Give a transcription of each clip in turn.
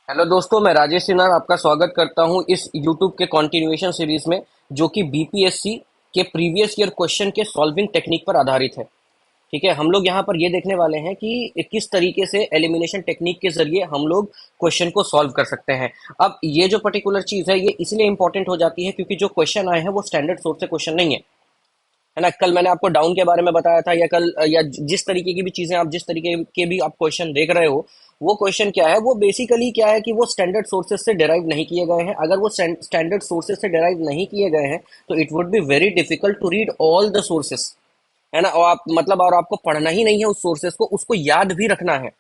Hello दोस्तों, मैं राजेश सिन्हा आपका स्वागत करता हूं इस YouTube के कंटिन्यूएशन सीरीज में, जो कि बीपीएससी के प्रीवियस ईयर क्वेश्चन के सॉल्विंग टेक्निक पर आधारित है। ठीक है, हम लोग यहां पर ये देखने वाले हैं कि किस तरीके से एलिमिनेशन टेक्निक के जरिए हम लोग क्वेश्चन को सॉल्व कर सकते हैं। अब ये जो पर्टिकुलर चीज है ये इसलिए इंपॉर्टेंट हो जाती है क्योंकि जो क्वेश्चन आए हैं वो स्टैंडर्ड सोर्स से क्वेश्चन नहीं है ना। कल मैंने आपको डाउन के बारे में बताया था, या कल या जिस तरीके की भी चीजें आप जिस तरीके के भी आप क्वेश्चन देख रहे हो, वो क्वेश्चन क्या है, वो बेसिकली क्या है कि वो स्टैंडर्ड सोर्सेज से डिराइव नहीं किए गए हैं। अगर वो स्टैंडर्ड सोर्सेज से डिराइव नहीं किए गए हैं तो it would be very difficult to read all the sources, है ना। और आप मतलब और आपको पढ़ना ही नहीं है उस सोर्सेस को, उसको याद भी रखना है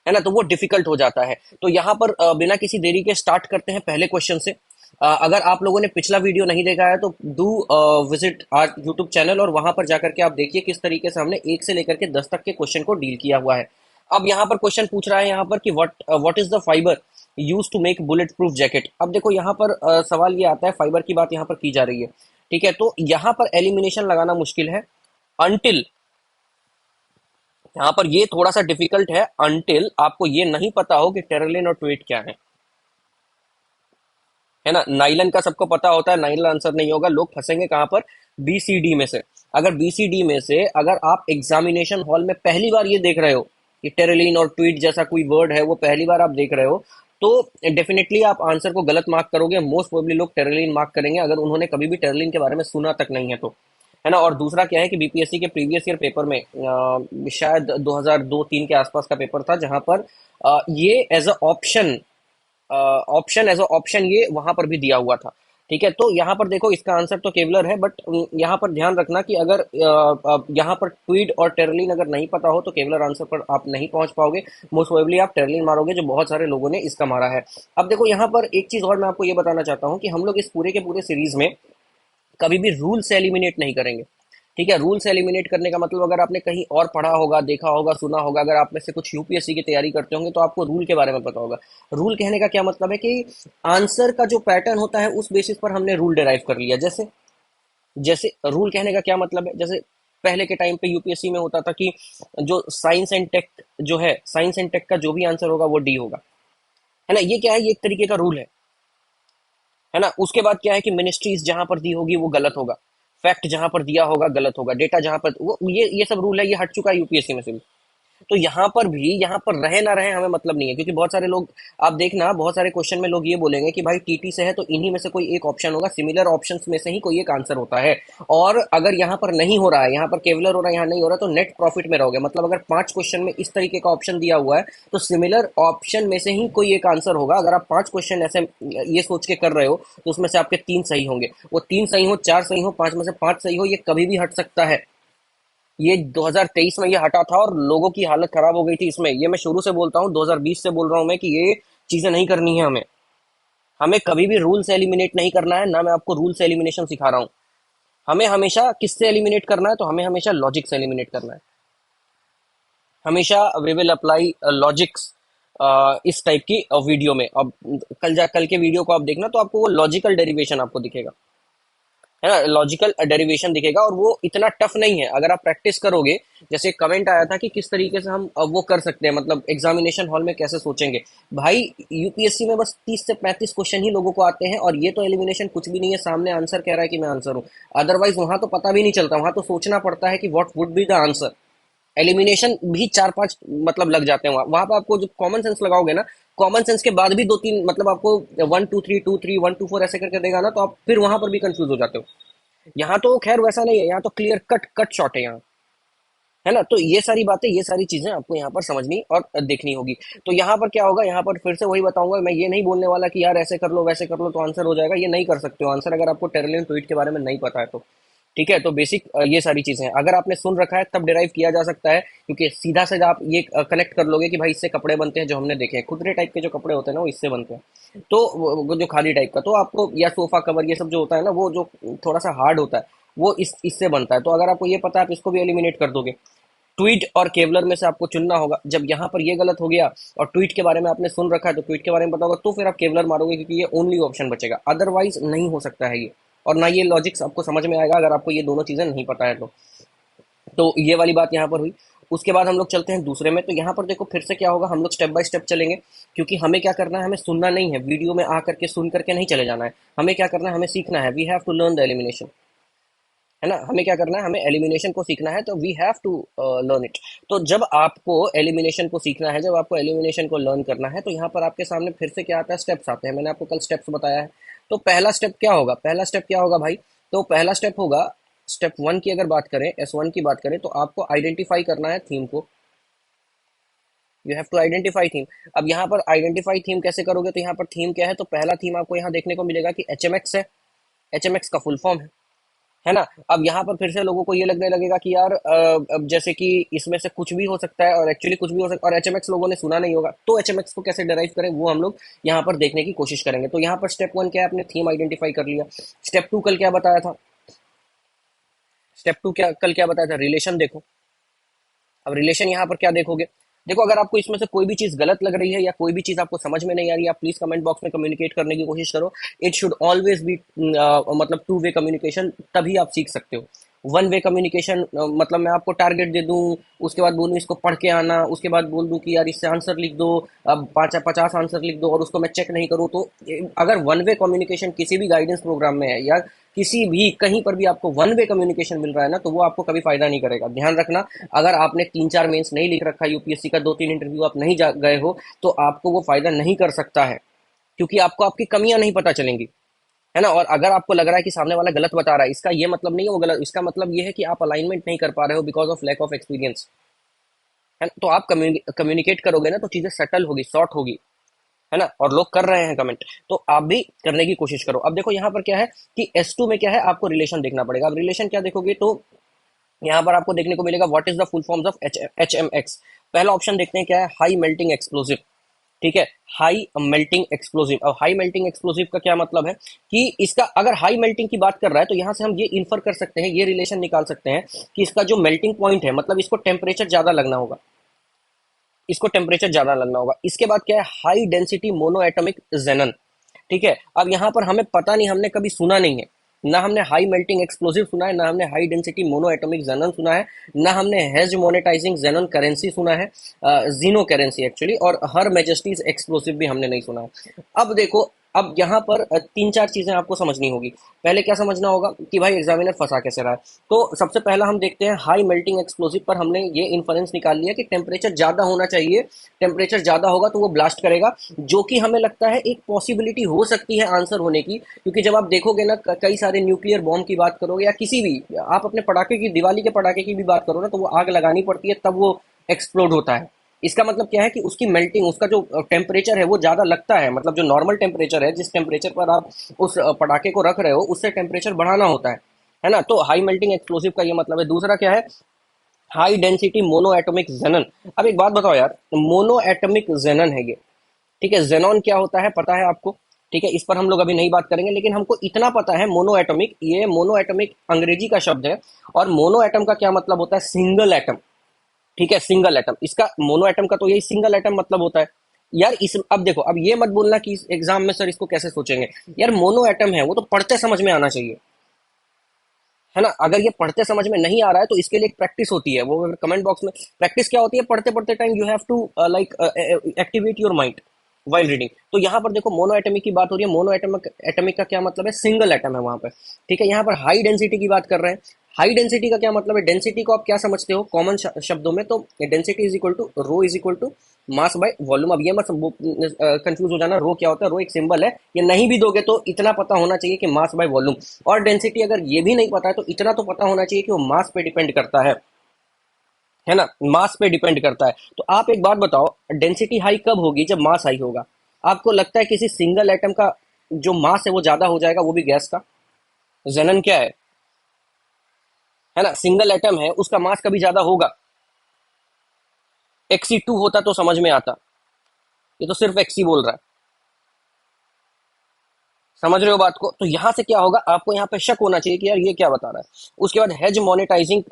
ना, तो वो डिफिकल्ट हो जाता है। तो यहाँ पर बिना किसी देरी के स्टार्ट करते हैं पहले क्वेश्चन से। अगर आप लोगों ने पिछला वीडियो नहीं देखा है तो do visit our YouTube channel, और वहां पर जाकर के आप देखिए किस तरीके से हमने 1 से लेकर के 10 तक के क्वेश्चन को डील किया हुआ है। अब यहाँ पर क्वेश्चन पूछ रहा है यहाँ पर कि what is the fibre use to make bullet proof jacket. अब देखो यहाँ पर सवाल ये आता है, फाइबर की बात यहाँ पर की जा रही है। ठीक है, तो यहाँ पर एलिमिनेशन लगाना मुश्किल है अनटिल, यहाँ पर ये थोड़ा सा डिफिकल्ट है अनटिल आपको ये नहीं पता हो कि टेरेलिन और ट्वीट क्या है ना। नाइलन का सबको पता होता है, नाइलन आंसर नहीं होगा। लोग फंसेंगे कहां पर? बीसीडी में से। अगर बीसीडी में से अगर आप एग्जामिनेशन हॉल में पहली बार ये देख रहे हो कि टेरेलिन और ट्वीट जैसा कोई वर्ड है, वो पहली बार आप देख रहे हो, तो डेफिनेटली आप आंसर को गलत मार्क करोगे। मोस्ट प्रोबेबली लोग टेरेलिन मार्क करेंगे अगर उन्होंने कभी भी टेरेलिन के बारे में सुना तक नहीं है तो, है ना। और दूसरा क्या है कि बीपीएससी के प्रीवियस ईयर पेपर में शायद 2002-3 के आसपास का पेपर था, जहां पर ये as a option option as a option ये वहां पर भी दिया हुआ था। ठीक है, तो यहाँ पर देखो इसका आंसर तो केवलर है, बट यहाँ पर ध्यान रखना कि अगर यहाँ पर ट्वीड और टेरलिन अगर नहीं पता हो तो केवलर आंसर पर आप नहीं पहुंच पाओगे। मोस्ट प्रोबेबली आप टेरलिन मारोगे, जो बहुत सारे लोगों ने इसका मारा है। अब देखो यहाँ पर एक चीज और मैं आपको ये बताना चाहता हूँ कि हम लोग इस पूरे के पूरे सीरीज में कभी भी रूल से एलिमिनेट नहीं करेंगे। ठीक है, रूल से एलिमिनेट करने का मतलब, अगर आपने कहीं और पढ़ा होगा, देखा होगा, सुना होगा, अगर आप में से कुछ यूपीएससी की तैयारी करते होंगे तो आपको रूल के बारे में पता होगा। रूल कहने का क्या मतलब है कि आंसर का जो पैटर्न होता है उस बेसिस पर हमने रूल डिराइव कर लिया। जैसे जैसे रूल कहने का क्या मतलब है, जैसे पहले के टाइम पे यूपीएससी में होता था कि जो साइंस एंड टेक जो है, साइंस एंड टेक का जो भी आंसर होगा वो डी होगा, है ना। ये क्या है, ये एक तरीके का रूल है ना। उसके बाद क्या है कि मिनिस्ट्रीज जहां पर दी होगी वो गलत होगा, फैक्ट जहां पर दिया होगा गलत होगा, डेटा जहां पर वो ये सब रूल है, ये हट चुका है यूपीएससी में से भी। तो यहाँ पर भी, यहाँ पर रहे ना रहे हमें मतलब नहीं है, क्योंकि बहुत सारे लोग, आप देखना बहुत सारे क्वेश्चन में लोग ये बोलेंगे कि भाई टीटी से है तो इन्हीं में से कोई एक ऑप्शन होगा, सिमिलर ऑप्शंस में से ही कोई एक आंसर होता है। और अगर यहाँ पर नहीं हो रहा है, यहाँ पर केवलर हो रहा है, यहाँ नहीं हो रहा, तो नेट प्रॉफिट में रहोगे। मतलब अगर 5 क्वेश्चन में इस तरीके का ऑप्शन दिया हुआ है तो सिमिलर ऑप्शन में से ही कोई एक आंसर होगा। अगर आप 5 क्वेश्चन ऐसे ये सोच के कर रहे हो तो उसमें से आपके 3 सही होंगे। वो 3 सही हो, 4 सही हो, 5 में से 5 सही हो, ये कभी भी हट सकता है। ये 2023 में ये हटा था और लोगों की हालत खराब हो गई थी इसमें। ये मैं शुरू से बोलता हूँ, 2020 से बोल रहा हूँ मैं कि ये चीजें नहीं करनी है हमें। हमें कभी भी रूल से एलिमिनेट नहीं करना है, ना मैं आपको रूल से एलिमिनेशन सिखा रहा हूँ। हमें हमेशा किससे एलिमिनेट करना है, तो हमें हमेशा लॉजिक से एलिमिनेट करना है। हमेशा वी विल अप्लाई लॉजिक्स इस टाइप की वीडियो में। अब कल के वीडियो को आप देखना तो आपको वो लॉजिकल डेरिवेशन आपको दिखेगा, है ना। लॉजिकल डेरिवेशन दिखेगा और वो इतना टफ नहीं है अगर आप प्रैक्टिस करोगे। जैसे कमेंट आया था कि किस तरीके से हम वो कर सकते हैं, मतलब एग्जामिनेशन हॉल में कैसे सोचेंगे। भाई यूपीएससी में बस 30 से 35 क्वेश्चन ही लोगों को आते हैं, और ये तो एलिमिनेशन कुछ भी नहीं है, सामने आंसर कह रहा है कि मैं आंसर हूँ। अदरवाइज वहां तो पता भी नहीं चलता, वहां तो सोचना पड़ता है कि what would be the answer. Elimination भी 4-5 मतलब लग जाते हैं। वहां पे आपको जब कॉमन सेंस लगाओगे ना, कॉमन सेंस के बाद भी 2-3 मतलब आपको 1 2 3 2 3 1 2 4 ऐसे करके देगा ना, तो आप फिर वहां पर भी कंफ्यूज हो जाते हो। यहाँ तो खैर वैसा नहीं है, यहाँ तो क्लियर कट कट शॉट है यहाँ, है ना। तो ये सारी बातें, ये सारी चीजें आपको यहाँ पर समझनी और देखनी होगी। तो यहाँ पर क्या होगा, यहाँ पर फिर से वही बताऊंगा, मैं ये नहीं बोलने वाला कि यार ऐसे कर लो वैसे कर लो तो आंसर हो जाएगा। ये नहीं कर सकते हो आंसर अगर आपको टेरलिन ट्वीट के बारे में नहीं पता है तो। ठीक है, तो बेसिक ये सारी चीजें हैं, अगर आपने सुन रखा है तब डिराइव किया जा सकता है, क्योंकि सीधा सीधा आप ये कनेक्ट कर लोगे कि भाई इससे कपड़े बनते हैं, जो हमने देखे हैं खुदरे टाइप के जो कपड़े होते हैं ना वो इससे बनते हैं। तो वो जो खादी टाइप का, तो आपको या सोफा कवर ये सब जो होता है ना, वो जो थोड़ा सा हार्ड होता है वो इससे बनता है। तो अगर आपको ये पता है आप इसको भी एलिमिनेट कर दोगे। ट्वीट और केवलर में से आपको चुनना होगा। जब यहाँ पर ये गलत हो गया और ट्वीट के बारे में आपने सुन रखा है तो ट्वीट के बारे में पता होगा, तो फिर आप केवलर मारोगे, क्योंकि ये ओनली ऑप्शन बचेगा, अदरवाइज नहीं हो सकता है ये। और ना ये लॉजिक्स आपको समझ में आएगा अगर आपको ये दोनों चीजें नहीं पता है तो। ये वाली बात यहाँ पर हुई। उसके बाद हम लोग चलते हैं दूसरे में। तो यहाँ पर देखो फिर से क्या होगा, हम लोग स्टेप बाय स्टेप चलेंगे, क्योंकि हमें क्या करना है, हमें सुनना नहीं है, वीडियो में आ करके सुन करके नहीं चले जाना है। हमें क्या करना है, हमें सीखना है, we have to learn the elimination, है ना। हमें क्या करना है, हमें एलिमिनेशन को सीखना है, तो we have to learn it. तो जब आपको एलिमिनेशन को सीखना है, जब आपको एलिमिनेशन को लर्न करना है, तो यहाँ पर आपके सामने फिर से क्या आता है, स्टेप्स आते हैं। मैंने आपको कल स्टेप्स बताया है। तो पहला स्टेप क्या होगा, पहला स्टेप क्या होगा भाई, तो पहला स्टेप होगा, स्टेप वन की अगर बात करें, S1 की बात करें, तो आपको आइडेंटिफाई करना है थीम को। You have to identify theme. अब यहाँ पर आइडेंटिफाई थीम कैसे करोगे, तो यहाँ पर थीम क्या है, तो पहला थीम आपको यहाँ देखने को मिलेगा कि HMX है। HMX का फुल फॉर्म है ना। अब यहाँ पर फिर से लोगों को ये लगने लगेगा कि यार अब जैसे कि इसमें से कुछ भी हो सकता है, और एक्चुअली कुछ भी हो सकता है, और HMX लोगों ने सुना नहीं होगा, तो HMX को कैसे डिराइव करें वो हम लोग यहाँ पर देखने की कोशिश करेंगे। तो यहाँ पर स्टेप वन क्या है, आपने थीम आइडेंटिफाई कर लिया। स्टेप टू कल क्या बताया था, स्टेप टू क्या कल क्या बताया था, रिलेशन देखो। अब रिलेशन यहाँ पर क्या देखोगे, देखो अगर आपको इसमें से कोई भी चीज गलत लग रही है या कोई भी चीज आपको समझ में नहीं आ रही है, आप प्लीज कमेंट बॉक्स में कम्युनिकेट करने की कोशिश करो। इट शुड ऑलवेज बी मतलब टू वे कम्युनिकेशन, तभी आप सीख सकते हो। वन वे कम्युनिकेशन मतलब मैं आपको टारगेट दे दूं, उसके बाद बोलूं इसको पढ़ के आना, उसके बाद बोल दूं कि यार इससे आंसर लिख दो, अब 50 आंसर लिख दो, और उसको मैं चेक नहीं करूं, तो अगर वन वे कम्युनिकेशन किसी भी गाइडेंस प्रोग्राम में है, या किसी भी कहीं पर भी आपको वन वे कम्युनिकेशन मिल रहा है ना, तो वो आपको कभी फायदा नहीं करेगा। ध्यान रखना, अगर आपने 3-4 मेंस नहीं लिख रखा, यूपीएससी का 2-3 इंटरव्यू आप नहीं जा गए हो, तो आपको वो फायदा नहीं कर सकता है, क्योंकि आपको आपकी कमियां नहीं पता चलेंगी, है ना। और अगर आपको लग रहा है कि सामने वाला गलत बता रहा है, इसका ये मतलब नहीं है वो गलत, इसका मतलब ये है कि आप अलाइनमेंट नहीं कर पा रहे हो because of lack of experience, है ना। तो आप कम्युनिकेट करोगे ना, तो चीजें सेटल होगी, सॉर्ट होगी, है ना। और लोग कर रहे हैं कमेंट, तो आप भी करने की कोशिश करो। अब देखो यहाँ पर क्या है कि S2 में क्या है, आपको रिलेशन देखना पड़ेगा। अब रिलेशन क्या देखोगे, तो यहाँ पर आपको देखने को मिलेगा what is the full forms of HMX। पहला ऑप्शन देखते हैं क्या है, हाई मेल्टिंग एक्सप्लोसिव। ठीक है, हाई मेल्टिंग एक्सप्लोसिव। अब हाई मेल्टिंग एक्सप्लोसिव का क्या मतलब है, कि इसका अगर हाई मेल्टिंग की बात कर रहा है, तो यहाँ से हम ये इन्फर कर सकते हैं, ये रिलेशन निकाल सकते हैं कि इसका जो मेल्टिंग पॉइंट है, मतलब इसको टेम्परेचर ज्यादा लगना होगा, इसको टेम्परेचर ज्यादा लगना होगा। इसके बाद क्या है, हाई डेंसिटी मोनो एटॉमिक जेनन। ठीक है, अब यहाँ पर हमें पता नहीं, हमने कभी सुना नहीं है, ना हमने हाई मेल्टिंग एक्सप्लोसिव सुना है, ना हमने हाई डेंसिटी मोनो एटॉमिक जेनन सुना है, ना हमने हेज मोनेटाइजिंग जेनन करेंसी सुना है, जीनो करेंसी एक्चुअली, और हर मेजेस्टीज एक्सप्लोसिव भी हमने नहीं सुना है। अब देखो, अब यहाँ पर 3-4 चीजें आपको समझनी होगी। पहले क्या समझना होगा कि भाई एग्जामिनर फंसा कैसे रहा है। तो सबसे पहला हम देखते हैं, हाई मेल्टिंग एक्सप्लोसिव पर हमने ये इन्फरेंस निकाल लिया कि टेम्परेचर ज्यादा होना चाहिए, टेम्परेचर ज्यादा होगा तो वो ब्लास्ट करेगा, जो कि हमें लगता है एक पॉसिबिलिटी हो सकती है आंसर होने की, क्योंकि जब आप देखोगे ना, कई सारे न्यूक्लियर बॉम्ब की बात करोगे, या किसी भी, आप अपने पटाखे की, दिवाली के पटाखे की भी बात करो ना, तो वो आग लगानी पड़ती है, तब वो एक्सप्लोड होता है। इसका मतलब क्या है कि उसकी मेल्टिंग, उसका जो टेम्परेचर है वो ज्यादा लगता है, मतलब जो नॉर्मल टेम्परेचर है, जिस टेम्परेचर पर आप उस पटाखे को रख रहे हो, उससे टेम्परेचर बढ़ाना होता है ना। तो हाई मेल्टिंग एक्सप्लोसिव का ये मतलब है। दूसरा क्या है, हाई डेंसिटी मोनो एटॉमिक जेनन। अब एक बात बताओ यार, मोनो एटॉमिक जेनन है ये, ठीक है। जेनॉन क्या होता है पता है आपको, ठीक है, इस पर हम लोग अभी नहीं बात करेंगे, लेकिन हमको इतना पता है, मोनो एटॉमिक, ये मोनो एटॉमिक अंग्रेजी का शब्द है, और मोनो एटम का क्या मतलब होता है, सिंगल एटम। ठीक है, सिंगल एटम, इसका मोनो एटम का तो यही सिंगल एटम मतलब होता है यार। इस अब देखो, अब ये मत बोलना कि इस एग्जाम में सर इसको कैसे सोचेंगे, यार मोनो एटम है, वो तो पढ़ते समझ में आना चाहिए, है ना। अगर ये पढ़ते समझ में नहीं आ रहा है, तो इसके लिए एक प्रैक्टिस होती है, वो कमेंट बॉक्स में, प्रैक्टिस क्या होती है, पढ़ते पढ़ते time you have to like activate your mind while reading. तो यहाँ पर देखो, मोनो एटमिक की बात हो रही है, मोनो एटमिक, एटमिक का क्या मतलब है, सिंगल एटम है वहां पर। ठीक है, यहाँ पर हाई डेंसिटी की बात कर रहे हैं। हाई डेंसिटी का क्या मतलब है, डेंसिटी को आप क्या समझते हो कॉमन शब्दों में, तो density is equal to rho is equal to mass by volume. अब ये मत कंफ्यूज हो जाना, रो क्या होता है, रो एक सिंबल है, ये नहीं भी दोगे तो इतना पता होना चाहिए कि मास बाय वॉल्यूम। और डेंसिटी अगर ये भी नहीं पता है, तो इतना तो पता होना चाहिए कि वो मास पे डिपेंड करता है ना, मास पे डिपेंड करता है। तो आप एक बात बताओ, डेंसिटी हाई कब होगी, जब मास हाई होगा। आपको लगता है किसी सिंगल एटम का जो मास है वो ज्यादा हो जाएगा, वो भी गैस का। जेनन क्या है ना, सिंगल एटम है, उसका मास कभी ज्यादा होगा। Xe2 होता तो समझ में आता, ये तो सिर्फ एक्सी बोल रहा है, समझ रहे हो बात को। तो यहां से क्या होगा, आपको यहाँ पे शक होना चाहिए कि यार ये क्या बता रहा है। उसके बाद हेज मोनेटाइजिंग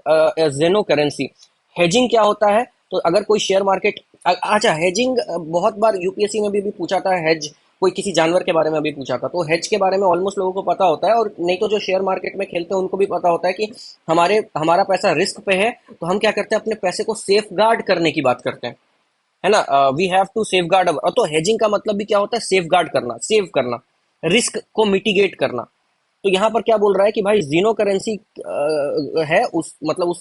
जेनो करेंसी। हेजिंग क्या होता है, तो अगर कोई शेयर मार्केट, अच्छा हेजिंग बहुत बार यूपीएससी में भी पूछा था, हेज कोई किसी जानवर के बारे में अभी पूछा था, तो हेज के बारे में ऑलमोस्ट लोगों को पता होता है, और नहीं तो जो शेयर मार्केट में खेलते हैं उनको भी पता होता है कि हमारा पैसा रिस्क पे है, तो हम क्या करते हैं, अपने पैसे को सेफ गार्ड करने की बात करते हैं, है ना। We have to safeguard. तो हेजिंग का मतलब भी क्या होता है, सेफ गार्ड करना, सेव करना, रिस्क को मिटिगेट करना। तो यहाँ पर क्या बोल रहा है कि भाई जीनो करेंसी है, उस मतलब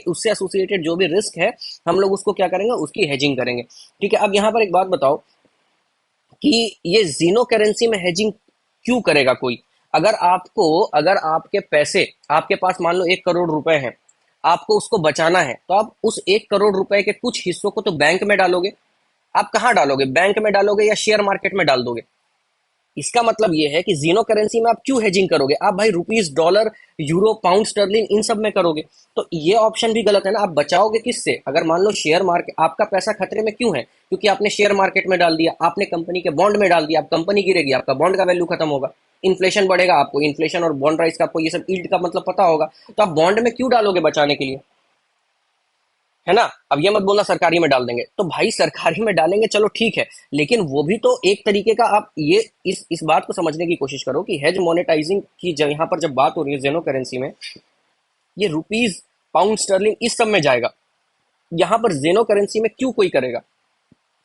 उससे एसोसिएटेड जो भी रिस्क है, हम लोग उसको क्या करेंगे, उसकी हेजिंग करेंगे। ठीक है, अब यहाँ पर एक बात बताओ कि ये जीनो करेंसी में हेजिंग क्यों करेगा कोई। अगर आपके पैसे, आपके पास मान लो 1 करोड़ रुपए हैं, आपको उसको बचाना है, तो आप उस 1 करोड़ रुपए के कुछ हिस्सों को तो बैंक में डालोगे। आप कहाँ डालोगे, बैंक में डालोगे या शेयर मार्केट में डाल दोगे। इसका मतलब ये है कि जीनो करेंसी में आप क्यों हेजिंग करोगे, आप भाई rupees, dollar, euro, pound sterling इन सब में करोगे। तो ये ऑप्शन भी गलत है ना। आप बचाओगे किससे, अगर मान लो शेयर मार्केट, आपका पैसा खतरे में क्यों है, क्योंकि आपने शेयर मार्केट में डाल दिया, आपने कंपनी के बॉन्ड में डाल दिया, अब कंपनी गिरेगी, आपका बॉन्ड का वैल्यू खत्म होगा, इन्फ्लेशन बढ़ेगा, आपको इन्फ्लेशन और बॉन्ड राइज का आपको ये सब यील्ड का मतलब पता होगा, तो आप बॉन्ड में क्यों डालोगे बचाने के लिए, है ना। अब ये मत बोलना सरकारी में डाल देंगे, तो भाई सरकारी में डालेंगे चलो ठीक है, लेकिन वो भी तो एक तरीके का, आप ये इस बात को समझने की कोशिश करो कि हेज मोनेटाइजिंग की जब यहाँ पर जब बात हो रही है जेनो करेंसी में, ये रुपीज, पाउंड स्टर्लिंग इस सब में जाएगा, यहाँ पर जेनो करेंसी में क्यों कोई करेगा।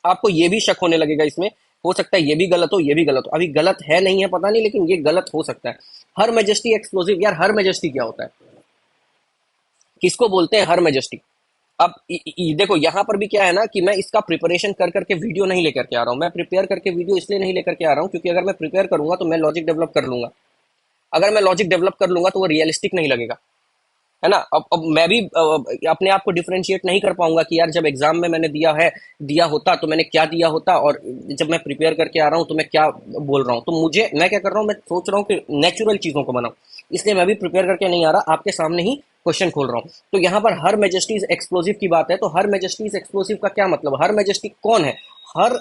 आपको ये भी शक होने लगेगा इसमें, हो सकता है ये भी गलत हो, ये भी गलत हो, अभी गलत है नहीं है पता नहीं, लेकिन ये गलत हो सकता है। हर मेजेस्टी एक्सप्लोसिव, यार हर मेजेस्टी क्या होता है, किसको बोलते हैं हर मेजेस्टी। अब देखो यहाँ पर भी क्या है ना कि मैं इसका प्रिपरेशन कर करके वीडियो नहीं लेकर के आ रहा हूँ, मैं प्रिपेयर करके वीडियो इसलिए नहीं लेकर के आ रहा हूँ क्योंकि अगर मैं प्रिपेयर करूंगा तो मैं लॉजिक डेवलप कर लूंगा, अगर मैं लॉजिक डेवलप कर लूंगा तो वो रियलिस्टिक नहीं लगेगा, है ना। अब मैं भी अपने आप को डिफरेंशिएट नहीं कर पाऊंगा कि यार जब एग्जाम में मैंने दिया होता तो मैंने क्या दिया होता, और जब मैं प्रिपेयर करके आ रहा हूँ तो मैं क्या बोल रहा हूँ। तो मैं क्या कर रहा हूँ, मैं सोच रहा हूँ कि नेचुरल चीजों को बनाऊं, इसलिए मैं भी प्रिपेयर करके नहीं आ रहा, आपके सामने ही क्वेश्चन खोल रहा हूँ। तो यहाँ पर हर मेजेस्टीज एक्सप्लोसिव की बात है, तो हर मेजेस्टीज एक्सप्लोसिव का क्या मतलब, हर मेजेस्टी कौन है। हर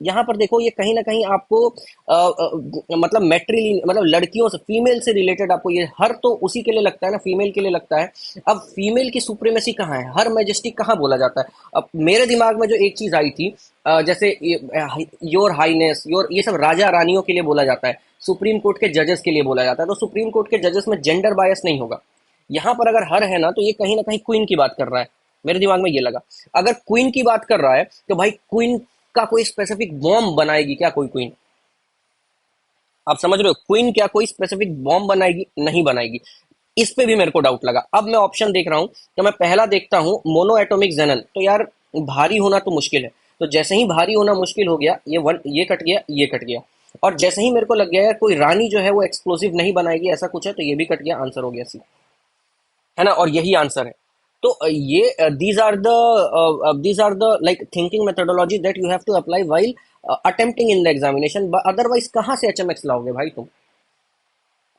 यहाँ पर देखो, ये कहीं ना कहीं आपको मतलब मैट्रिली, मतलब लड़कियों से, फीमेल से रिलेटेड आपको ये हर तो उसी के लिए लगता है ना, फीमेल के लिए लगता है। अब फीमेल की सुप्रीमेसी कहाँ है, हर मैजेस्टिक कहाँ बोला जाता है। अब मेरे दिमाग में जो एक चीज आई थी, जैसे योर हाईनेस, योर, ये सब राजा रानियों के लिए बोला जाता है, सुप्रीम कोर्ट के जजेस के लिए बोला जाता है, तो सुप्रीम कोर्ट के जजेस में जेंडर बायस नहीं होगा। यहाँ पर अगर हर है ना, तो ये कहीं ना कहीं क्वीन की बात कर रहा है, मेरे दिमाग में ये लगा। अगर क्वीन की बात कर रहा है तो भाई क्वीन का कोई स्पेसिफिक बॉम्ब बनाएगी क्या कोई क्वीन, आप समझ रहे हो, क्वीन क्या कोई स्पेसिफिक बॉम्ब बनाएगी, नहीं बनाएगी। इस पे भी मेरे को डाउट लगा। अब मैं ऑप्शन देख रहा हूं, तो मैं पहला देखता हूं मोनो एटॉमिक जेनन, तो यार भारी होना तो मुश्किल है, तो जैसे ही भारी होना मुश्किल हो गया, ये कट गया, ये कट गया, और जैसे ही मेरे को लग गया यार कोई रानी जो है वो एक्सप्लोसिव नहीं बनाएगी, ऐसा कुछ है, तो ये भी कट गया, आंसर हो गया सी, है ना, और यही आंसर है। तो ये these are the like thinking methodology that you have to apply while attempting in the examination. Otherwise कहाँ से एचएमएक्स लाओगे भाई तुम,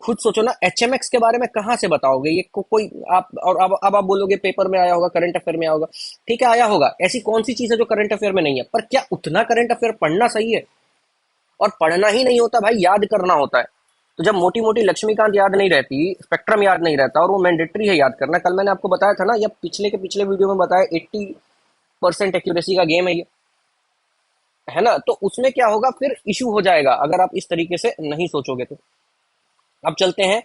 खुद सोचो ना, एचएमएक्स के बारे में कहाँ से बताओगे, ये कोई आप, और अब आप बोलोगे पेपर में आया होगा, करंट अफेयर में आया होगा, ठीक है आया होगा, ऐसी कौन सी चीज है जो करंट अफेयर में नहीं है, पर क्या उतना करंट अफेयर पढ़ना सही है, और पढ़ना ही नहीं होता भाई, याद करना होता है। तो जब मोटी मोटी लक्ष्मीकांत याद नहीं रहती, स्पेक्ट्रम याद नहीं रहता, और वो मैंडेटरी है याद करना, कल मैंने आपको बताया था ना, या पिछले के पिछले वीडियो में बताया, 80% एक्यूरेसी का गेम है ये, है ना। तो उसमें क्या होगा, फिर इशू हो जाएगा अगर आप इस तरीके से नहीं सोचोगे तो। अब चलते हैं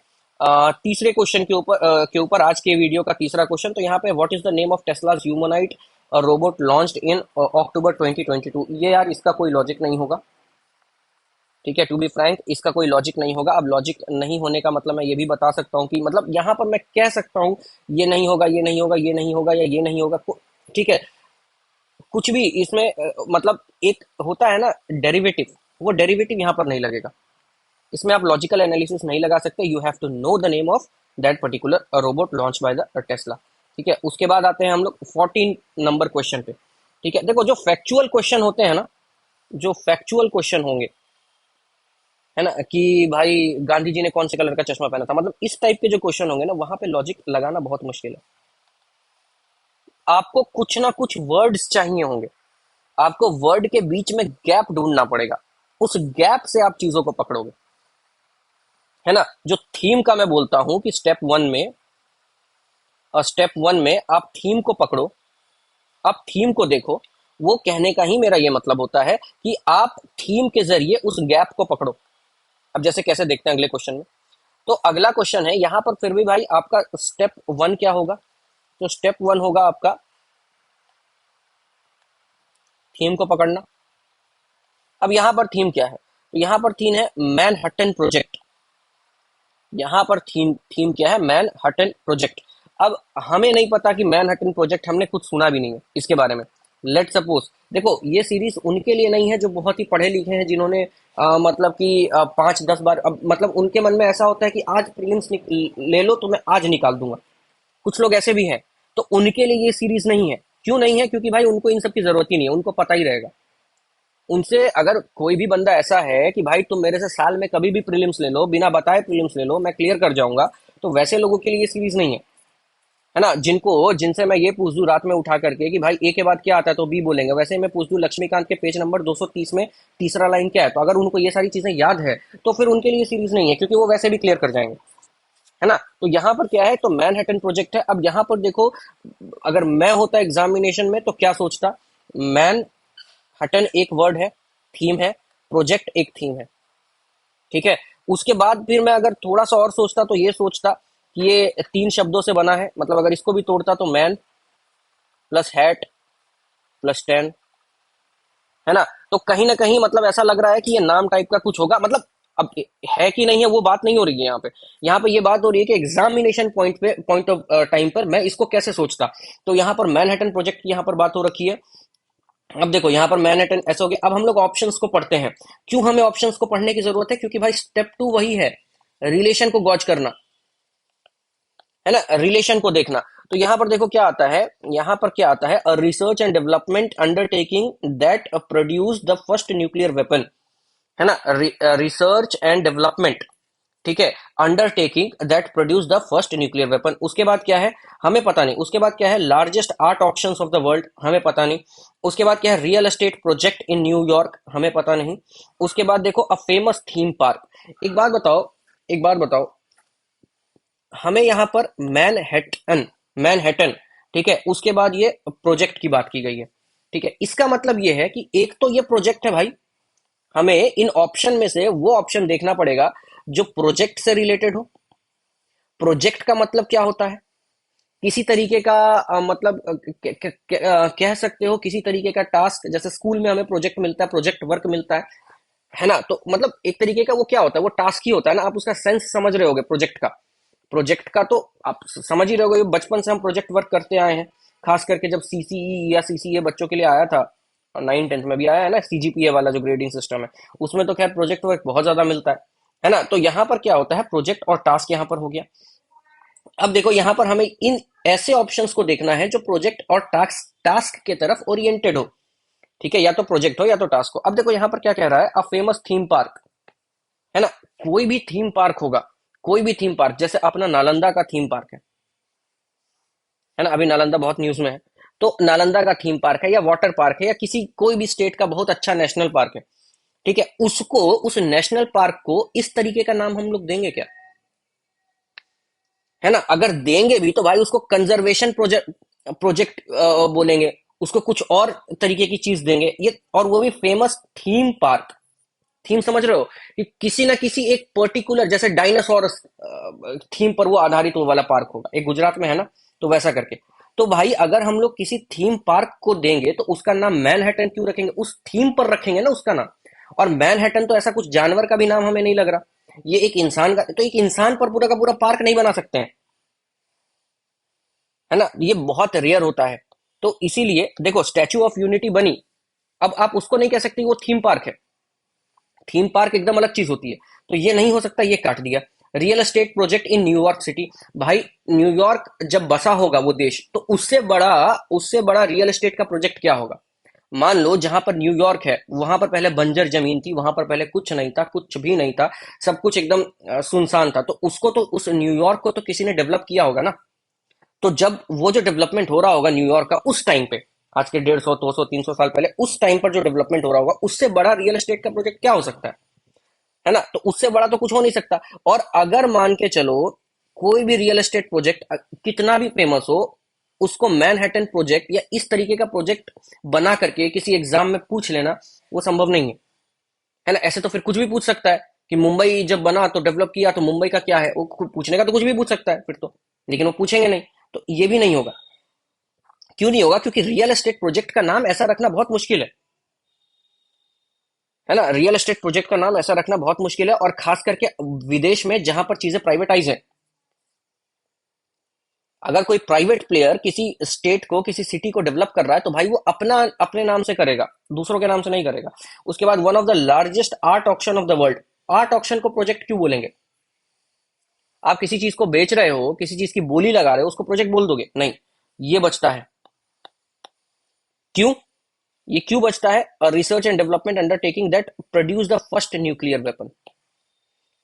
तीसरे क्वेश्चन के ऊपर आज के वीडियो का तीसरा क्वेश्चन। तो यहाँ पे what is the name of Tesla's humanoid robot launched in October 2022। ये यार इसका कोई लॉजिक नहीं होगा, ठीक है, टू बी फ्रैंक इसका कोई लॉजिक नहीं होगा। अब लॉजिक नहीं होने का मतलब मैं ये भी बता सकता हूँ कि मतलब यहाँ पर मैं कह सकता हूँ ये नहीं होगा, ये नहीं होगा, ये नहीं होगा, या ये नहीं होगा, ठीक है, कुछ भी इसमें मतलब एक होता है ना डेरिवेटिव, वो डेरिवेटिव यहाँ पर नहीं लगेगा, इसमें आप लॉजिकल एनालिसिस नहीं लगा सकते। You have to know the name of that particular robot launch by the Tesla, ठीक है। उसके बाद आते हैं हम लोग 14 नंबर क्वेश्चन पे, ठीक है। देखो जो फैक्चुअल क्वेश्चन होते हैं ना, जो फैक्चुअल क्वेश्चन होंगे, है ना, कि भाई गांधी जी ने कौन से कलर का चश्मा पहना था, मतलब इस टाइप के जो क्वेश्चन होंगे ना, वहां पे लॉजिक लगाना बहुत मुश्किल है। आपको कुछ ना कुछ वर्ड्स चाहिए होंगे, आपको वर्ड के बीच में गैप ढूंढना पड़ेगा, उस गैप से आप चीजों को पकड़ोगे, है ना। जो थीम का मैं बोलता हूं कि स्टेप वन में आप थीम को पकड़ो, आप थीम को देखो, वो कहने का ही मेरा ये मतलब होता है कि आप थीम के जरिए उस गैप को पकड़ो। अब जैसे कैसे देखते हैं अगले क्वेश्चन में। तो अगला क्वेश्चन है यहाँ पर, फिर भी भाई आपका स्टेप वन क्या होगा? तो स्टेप वन होगा आपका थीम को पकड़ना। अब यहाँ पर थीम क्या है? तो यहाँ पर थीम है मैनहट्टन प्रोजेक्ट। यहाँ पर थीम थीम क्या है? Manhattan project. अब हमें नहीं पता कि मैनहट्टन प्रोजेक्ट, हमने कुछ सुना भी नहीं है इसके बारे में। लेट सपोज, देखो ये सीरीज उनके लिए नहीं है जो बहुत ही पढ़े लिखे हैं, जिन्होंने मतलब कि 5-10 बार, अब मतलब उनके मन में ऐसा होता है कि आज प्रीलिम्स ले लो तो मैं आज निकाल दूंगा। कुछ लोग ऐसे भी हैं। तो उनके लिए ये सीरीज नहीं है। क्यों नहीं है? क्योंकि भाई उनको इन सब की जरूरत ही नहीं है, उनको पता ही रहेगा। उनसे अगर कोई भी बंदा ऐसा है कि भाई तुम मेरे से साल में कभी भी प्रीलिम्स ले लो, बिना बताए प्रीलिम्स ले लो, मैं क्लियर कर जाऊंगा, तो वैसे लोगों के लिए ये सीरीज नहीं है ना। जिनसे मैं ये पूछ दूं रात में उठा करके कि भाई ए के बाद क्या आता है, तो बी बोलेंगे। वैसे मैं पूछ दूं लक्ष्मीकांत के पेज नंबर 230 में तीसरा लाइन क्या है, तो अगर उनको ये सारी चीजें याद है तो फिर उनके लिए सीरीज नहीं है, क्योंकि वो वैसे भी क्लियर कर जाएंगे, है ना। तो यहाँ पर क्या है? तो मैनहट्टन प्रोजेक्ट है। अब यहाँ पर देखो, अगर मैं होता एग्जामिनेशन में तो क्या सोचता? मैन हटन एक वर्ड है, थीम है, प्रोजेक्ट एक थीम है, ठीक है। उसके बाद फिर मैं अगर थोड़ा सा और सोचता तो ये सोचता कि ये 3 शब्दों से बना है, मतलब अगर इसको भी तोड़ता तो मैन प्लस हैट प्लस 10, है ना। तो कहीं ना कहीं मतलब ऐसा लग रहा है कि ये नाम टाइप का कुछ होगा, मतलब अब है कि नहीं है वो बात नहीं हो रही है यहाँ पे। यहाँ पे ये बात हो रही है कि एग्जामिनेशन पॉइंट ऑफ टाइम पर मैं इसको कैसे सोचता। तो यहाँ पर मैनहट्टन प्रोजेक्ट की यहाँ पर बात हो रखी है। अब देखो यहाँ पर मैनहट्टन ऐसा हो गया। अब हम लोग ऑप्शंस को पढ़ते हैं। क्यों हमें ऑप्शंस को पढ़ने की जरूरत है? क्योंकि भाई स्टेप 2 वही है, रिलेशन को गॉज करना, है ना, रिलेशन को देखना। तो यहाँ पर देखो क्या आता है, यहाँ पर क्या आता है, a research and development undertaking that produce the first nuclear weapon, है ना। रिसर्च एंड डेवलपमेंट, ठीक है, undertaking that produce the first nuclear weapon. उसके बाद क्या है हमें पता नहीं। उसके बाद क्या है, largest art auctions of the world, हमें पता नहीं। उसके बाद क्या है, real estate project in New York, हमें पता नहीं। उसके बाद देखो, अ फेमस थीम पार्क। एक बात बताओ, हमें यहाँ पर मैनहट्टन, ठीक है, उसके बाद ये प्रोजेक्ट की बात की गई है, ठीक है। इसका मतलब ये है कि एक तो ये प्रोजेक्ट है भाई, हमें इन ऑप्शन में से वो ऑप्शन देखना पड़ेगा जो प्रोजेक्ट से रिलेटेड हो। प्रोजेक्ट का मतलब क्या होता है? किसी तरीके का मतलब कह सकते हो किसी तरीके का टास्क, जैसे स्कूल में हमें प्रोजेक्ट मिलता है, प्रोजेक्ट वर्क मिलता है ना। तो मतलब एक तरीके का वो क्या होता है, वो टास्क ही होता है ना। आप उसका सेंस समझ रहे होगे प्रोजेक्ट का तो आप समझ ही रहे होगे। बचपन से हम प्रोजेक्ट वर्क करते आए हैं, खास करके जब सीसीई या सीसीए बच्चों के लिए आया था, और 9-10 में भी आया है ना, सीजीपीए वाला जो ग्रेडिंग सिस्टम है, उसमें तो खैर प्रोजेक्ट वर्क बहुत ज्यादा मिलता है ना। तो यहाँ पर क्या होता है, प्रोजेक्ट और टास्क यहाँ पर हो गया। अब देखो यहाँ पर हमें इन ऐसे ऑप्शंस को देखना है जो प्रोजेक्ट और टास्क टास्क के तरफ ओरिएंटेड हो, ठीक है, या तो प्रोजेक्ट हो या तो टास्क हो। अब देखो यहाँ पर क्या कह रहा है, अ फेमस थीम पार्क, है ना। कोई भी थीम पार्क होगा, कोई भी थीम पार्क, जैसे अपना नालंदा का थीम पार्क है ना, अभी नालंदा बहुत न्यूज में है। तो नालंदा का थीम पार्क है या वाटर पार्क है या किसी कोई भी स्टेट का बहुत अच्छा नेशनल पार्क है, ठीक है, उसको, उस नेशनल पार्क को इस तरीके का नाम हम लोग देंगे क्या? है ना। अगर देंगे भी तो भाई उसको कंजर्वेशन प्रोजेक्ट प्रोजेक्ट बोलेंगे, उसको कुछ और तरीके की चीज देंगे ये, और वो भी फेमस थीम पार्क। थीम समझ रहे हो कि किसी ना किसी एक पर्टिकुलर, जैसे डायनासोर थीम पर वो आधारित वो वाला पार्क होगा, एक गुजरात में है ना, तो वैसा करके। तो भाई अगर हम लोग किसी थीम पार्क को देंगे तो उसका नाम मैनहट्टन क्यों रखेंगे? उस थीम पर रखेंगे ना उसका नाम। और मैनहट्टन तो ऐसा कुछ जानवर का भी नाम हमें नहीं लग रहा, ये एक इंसान का, तो एक इंसान पर पूरा का पूरा पार्क नहीं बना सकते हैं, है ना। ये बहुत रेयर होता है। तो इसीलिए देखो, स्टैच्यू ऑफ यूनिटी बनी, अब आप उसको नहीं कह सकते वो थीम पार्क है। थीम पार्क एकदम अलग चीज होती है। तो ये नहीं हो सकता, ये काट दिया। Real estate project in New York city, भाई न्यूयॉर्क जब बसा होगा वो देश, तो उससे बड़ा रियल एस्टेट का प्रोजेक्ट क्या होगा? मान लो जहां पर न्यूयॉर्क है वहां पर पहले बंजर जमीन थी, वहां पर पहले कुछ नहीं था, कुछ भी नहीं था, सब कुछ एकदम सुनसान था। तो उसको तो, उस न्यूयॉर्क को तो किसी ने डेवलप किया होगा ना। तो जब वो जो डेवलपमेंट हो रहा होगा न्यूयॉर्क का उस टाइम पे, आज के 150, 200, 300 साल पहले, उस टाइम पर जो डेवलपमेंट हो रहा होगा, उससे बड़ा रियल एस्टेट का प्रोजेक्ट क्या हो सकता है ना। तो उससे बड़ा तो कुछ हो नहीं सकता। और अगर मान के चलो कोई भी रियल एस्टेट प्रोजेक्ट कितना भी फेमस हो, उसको मैनहट्टन प्रोजेक्ट या इस तरीके का प्रोजेक्ट बना करके किसी एग्जाम में पूछ लेना वो संभव नहीं है ना। ऐसे तो फिर कुछ भी पूछ सकता है कि मुंबई जब बना तो डेवलप किया तो मुंबई का क्या है, वो पूछने का तो कुछ भी पूछ सकता है फिर तो, लेकिन वो पूछेंगे नहीं, तो ये भी नहीं होगा। क्यों नहीं होगा? क्योंकि रियल एस्टेट प्रोजेक्ट का नाम ऐसा रखना बहुत मुश्किल है ना। रियल एस्टेट प्रोजेक्ट का नाम ऐसा रखना बहुत मुश्किल है, और खास करके विदेश में जहां पर चीजें प्राइवेटाइज है। अगर कोई प्राइवेट प्लेयर किसी स्टेट को, किसी सिटी को डेवलप कर रहा है तो भाई वो अपना अपने नाम से करेगा, दूसरों के नाम से नहीं करेगा। उसके बाद one of the largest art auction of the world, art auction को प्रोजेक्ट क्यों बोलेंगे? आप किसी चीज को बेच रहे हो, किसी चीज की बोली लगा रहे हो, उसको प्रोजेक्ट बोल दोगे? नहीं, ये बचता है। क्यों? ये क्यों बचता है? Research and development undertaking that produce the first nuclear weapon.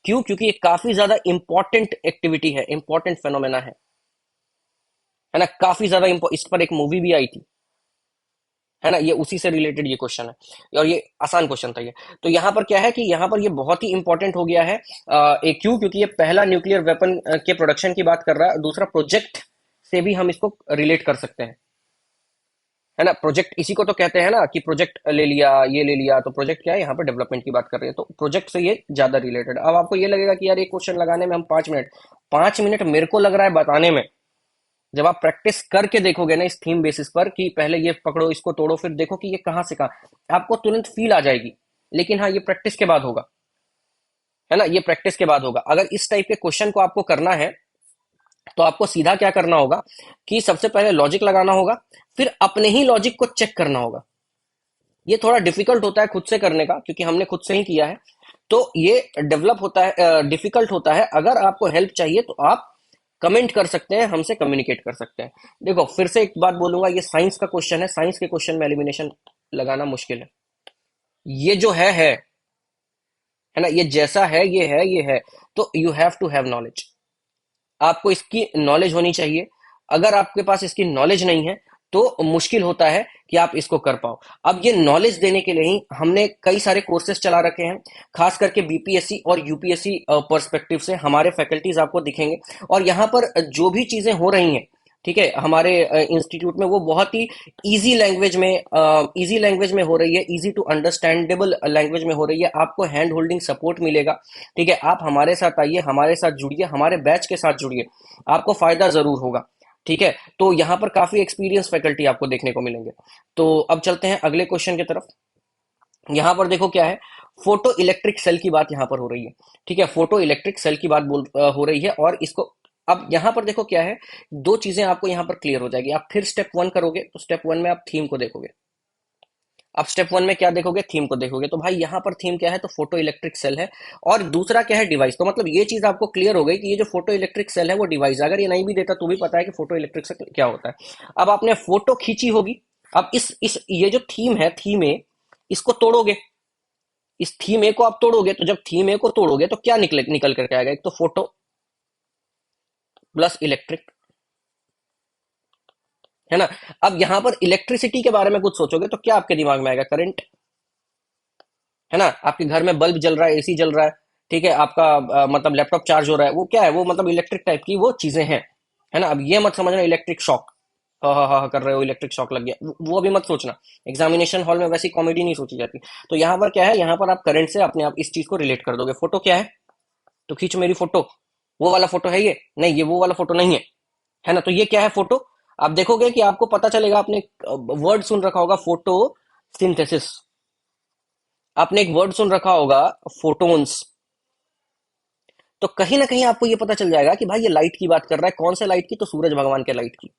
क्यों? क्योंकि ये काफी ज्यादा इंपॉर्टेंट एक्टिविटी है, इंपॉर्टेंट फेनोमेना है ना। काफी ज्यादा इस पर एक मूवी भी आई थी, है ना। ये उसी से रिलेटेड ये क्वेश्चन है, और ये आसान क्वेश्चन था ये। तो यहाँ पर क्या है कि यहाँ पर ये बहुत ही इंपॉर्टेंट हो गया है। एक क्यों? क्योंकि ये पहला न्यूक्लियर वेपन के प्रोडक्शन की बात कर रहा है, दूसरा प्रोजेक्ट से भी हम इसको रिलेट कर सकते हैं, है ना। प्रोजेक्ट इसी को तो कहते हैं ना कि प्रोजेक्ट ले लिया, ये ले लिया, तो प्रोजेक्ट क्या है? यहाँ पर डेवलपमेंट की बात कर रहे हैं, तो प्रोजेक्ट से ये ज्यादा रिलेटेड। अब आपको ये लगेगा कि यार एक क्वेश्चन लगाने में हम 5 मिनट, 5 मिनट मेरे को लग रहा है बताने में। जब आप प्रैक्टिस करके देखोगे ना इस थीम बेसिस पर कि पहले ये पकड़ो, इसको तोड़ो, फिर देखो कि ये कहाँ से कहाँ, आपको तुरंत फील आ जाएगी। लेकिन हाँ, ये प्रैक्टिस के बाद होगा, है ना। ये प्रैक्टिस के बाद होगा। अगर इस टाइप के क्वेश्चन को आपको करना है तो आपको सीधा क्या करना होगा कि सबसे पहले लॉजिक लगाना होगा, फिर अपने ही लॉजिक को चेक करना होगा। ये थोड़ा डिफिकल्ट होता है खुद से करने का, क्योंकि हमने खुद से ही किया है, तो ये डेवलप होता है, डिफिकल्ट होता है। अगर आपको हेल्प चाहिए तो आप कमेंट कर सकते हैं, हमसे कम्युनिकेट कर सकते हैं। देखो फिर से एक बात बोलूंगा, ये साइंस का क्वेश्चन है, साइंस के क्वेश्चन में एलिमिनेशन लगाना मुश्किल है। ये जो है ना, ये जैसा है, ये है, तो you have to have knowledge. आपको इसकी नॉलेज होनी चाहिए। अगर आपके पास इसकी नॉलेज नहीं है तो मुश्किल होता है कि आप इसको कर पाओ। अब ये नॉलेज देने के लिए ही हमने कई सारे कोर्सेज चला रखे हैं, खास करके बीपीएससी और यूपीएससी पर्सपेक्टिव से हमारे फैकल्टीज आपको दिखेंगे। और यहाँ पर जो भी चीजें हो रही हैं, ठीक है, हमारे इंस्टीट्यूट में, वो बहुत ही इजी लैंग्वेज में हो रही है, इजी टू अंडरस्टैंडेबल लैंग्वेज में हो रही है। आपको हैंड होल्डिंग सपोर्ट मिलेगा, ठीक है। आप हमारे साथ आइए, हमारे साथ जुड़िए, हमारे बैच के साथ जुड़िए, आपको फायदा जरूर होगा, ठीक है। तो यहाँ पर काफी एक्सपीरियंस फैकल्टी आपको देखने को मिलेंगे। तो अब चलते हैं अगले क्वेश्चन की तरफ। यहाँ पर देखो क्या है, फोटो इलेक्ट्रिक सेल की बात यहाँ पर हो रही है, ठीक है। फोटो इलेक्ट्रिक सेल की बात हो रही है, और इसको अब यहाँ पर देखो क्या है, दो चीजें आपको यहाँ पर क्लियर हो जाएगी। आप फिर स्टेप 1 करोगे तो स्टेप 1 में आप थीम को देखोगे। अब स्टेप 1 में क्या देखोगे? थीम को देखोगे। तो भाई यहाँ पर थीम क्या है? तो फोटो इलेक्ट्रिक सेल है, और दूसरा क्या है? डिवाइस। तो मतलब ये चीज आपको क्लियर हो गई कि ये जो फोटो इलेक्ट्रिक सेल है वो डिवाइस। अगर ये नहीं भी देता तो भी पता है कि फोटो इलेक्ट्रिक सेल क्या होता है। अब आपने फोटो खींची होगी, अब इस ये जो थीम है, थीम ए, इसको तोड़ोगे। इस थीम ए को आप तोड़ोगे, तो जब थीम ए को तोड़ोगे तो क्या निकल करके आएगा? एक तो फोटो प्लस इलेक्ट्रिक, है ना। अब यहां पर इलेक्ट्रिसिटी के बारे में कुछ सोचोगे तो क्या आपके दिमाग में आएगा? करंट, है ना। आपके घर में बल्ब जल रहा है, एसी जल रहा है, ठीक है, आपका मतलब लैपटॉप चार्ज हो रहा है, वो क्या है? वो मतलब इलेक्ट्रिक टाइप की वो चीजें हैं, है ना। अब ये मत समझना इलेक्ट्रिक शॉक, हाँ हाँ हाँ कर रहे हो, इलेक्ट्रिक शॉक लग गया, वो अभी मत सोचना। एग्जामिनेशन हॉल में वैसी कॉमेडी नहीं सोची जाती। तो यहाँ पर क्या है, यहाँ पर आप करंट से अपने आप इस चीज को रिलेट कर दोगे। फोटो क्या है? तो खींचो मेरी फोटो, वो वाला फोटो है ये? नहीं, ये वो वाला फोटो नहीं है ना। तो ये क्या है? फोटो। आप देखोगे कि आपको पता चलेगा, आपने वर्ड सुन रखा होगा फोटो सिंथेसिस, आपने एक वर्ड सुन रखा होगा फोटोन्स। तो कहीं ना कहीं आपको ये पता चल जाएगा कि भाई ये लाइट की बात कर रहा है। कौन से लाइट की? तो सूरज भगवान के लाइट की।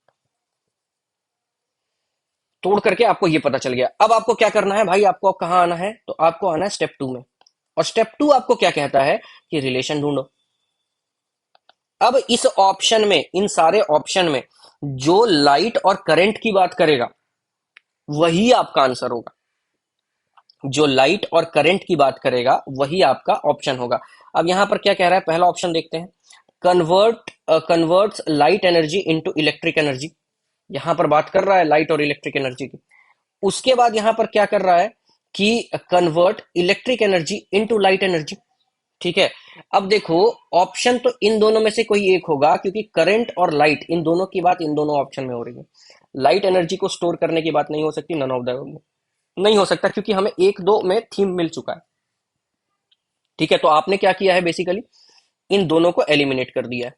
तोड़ करके आपको ये पता चल गया। अब आपको क्या करना है भाई? आपको कहाँ आना है? तो आपको आना है स्टेप 2 में। और स्टेप 2 आपको क्या कहता है कि रिलेशन ढूंढो। अब इस ऑप्शन में, इन सारे ऑप्शन में जो लाइट और करंट की बात करेगा वही आपका आंसर होगा। जो लाइट और करंट की बात करेगा वही आपका ऑप्शन होगा। अब यहां पर क्या कह रहा है? पहला ऑप्शन देखते हैं, converts light energy into electric energy. यहां पर बात कर रहा है लाइट और इलेक्ट्रिक एनर्जी की। उसके बाद यहां पर क्या कर रहा है कि convert electric energy into light energy. ठीक है। अब देखो, ऑप्शन तो इन दोनों में से कोई एक होगा, क्योंकि करंट और लाइट इन दोनों की बात इन दोनों ऑप्शन में हो रही है। लाइट एनर्जी को स्टोर करने की बात नहीं हो सकती, नन ऑफ द नहीं हो सकता, क्योंकि हमें एक दो में थीम मिल चुका है। ठीक है, तो आपने क्या किया है, बेसिकली इन दोनों को एलिमिनेट कर दिया है।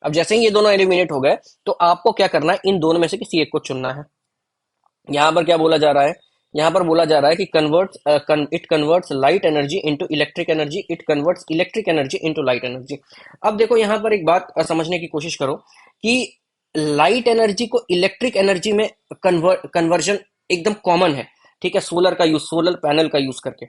अब जैसे ही ये दोनों एलिमिनेट हो गए, तो आपको क्या करना है, इन दोनों में से किसी एक को चुनना है। यहां पर क्या बोला जा रहा है, यहां पर बोला जा रहा है कि it converts light energy into electric energy, it converts electric energy into light energy. अब देखो यहां पर एक बात समझने की कोशिश करो कि लाइट एनर्जी को इलेक्ट्रिक एनर्जी में कन्वर्जन एकदम कॉमन है। ठीक है, सोलर पैनल का यूज करके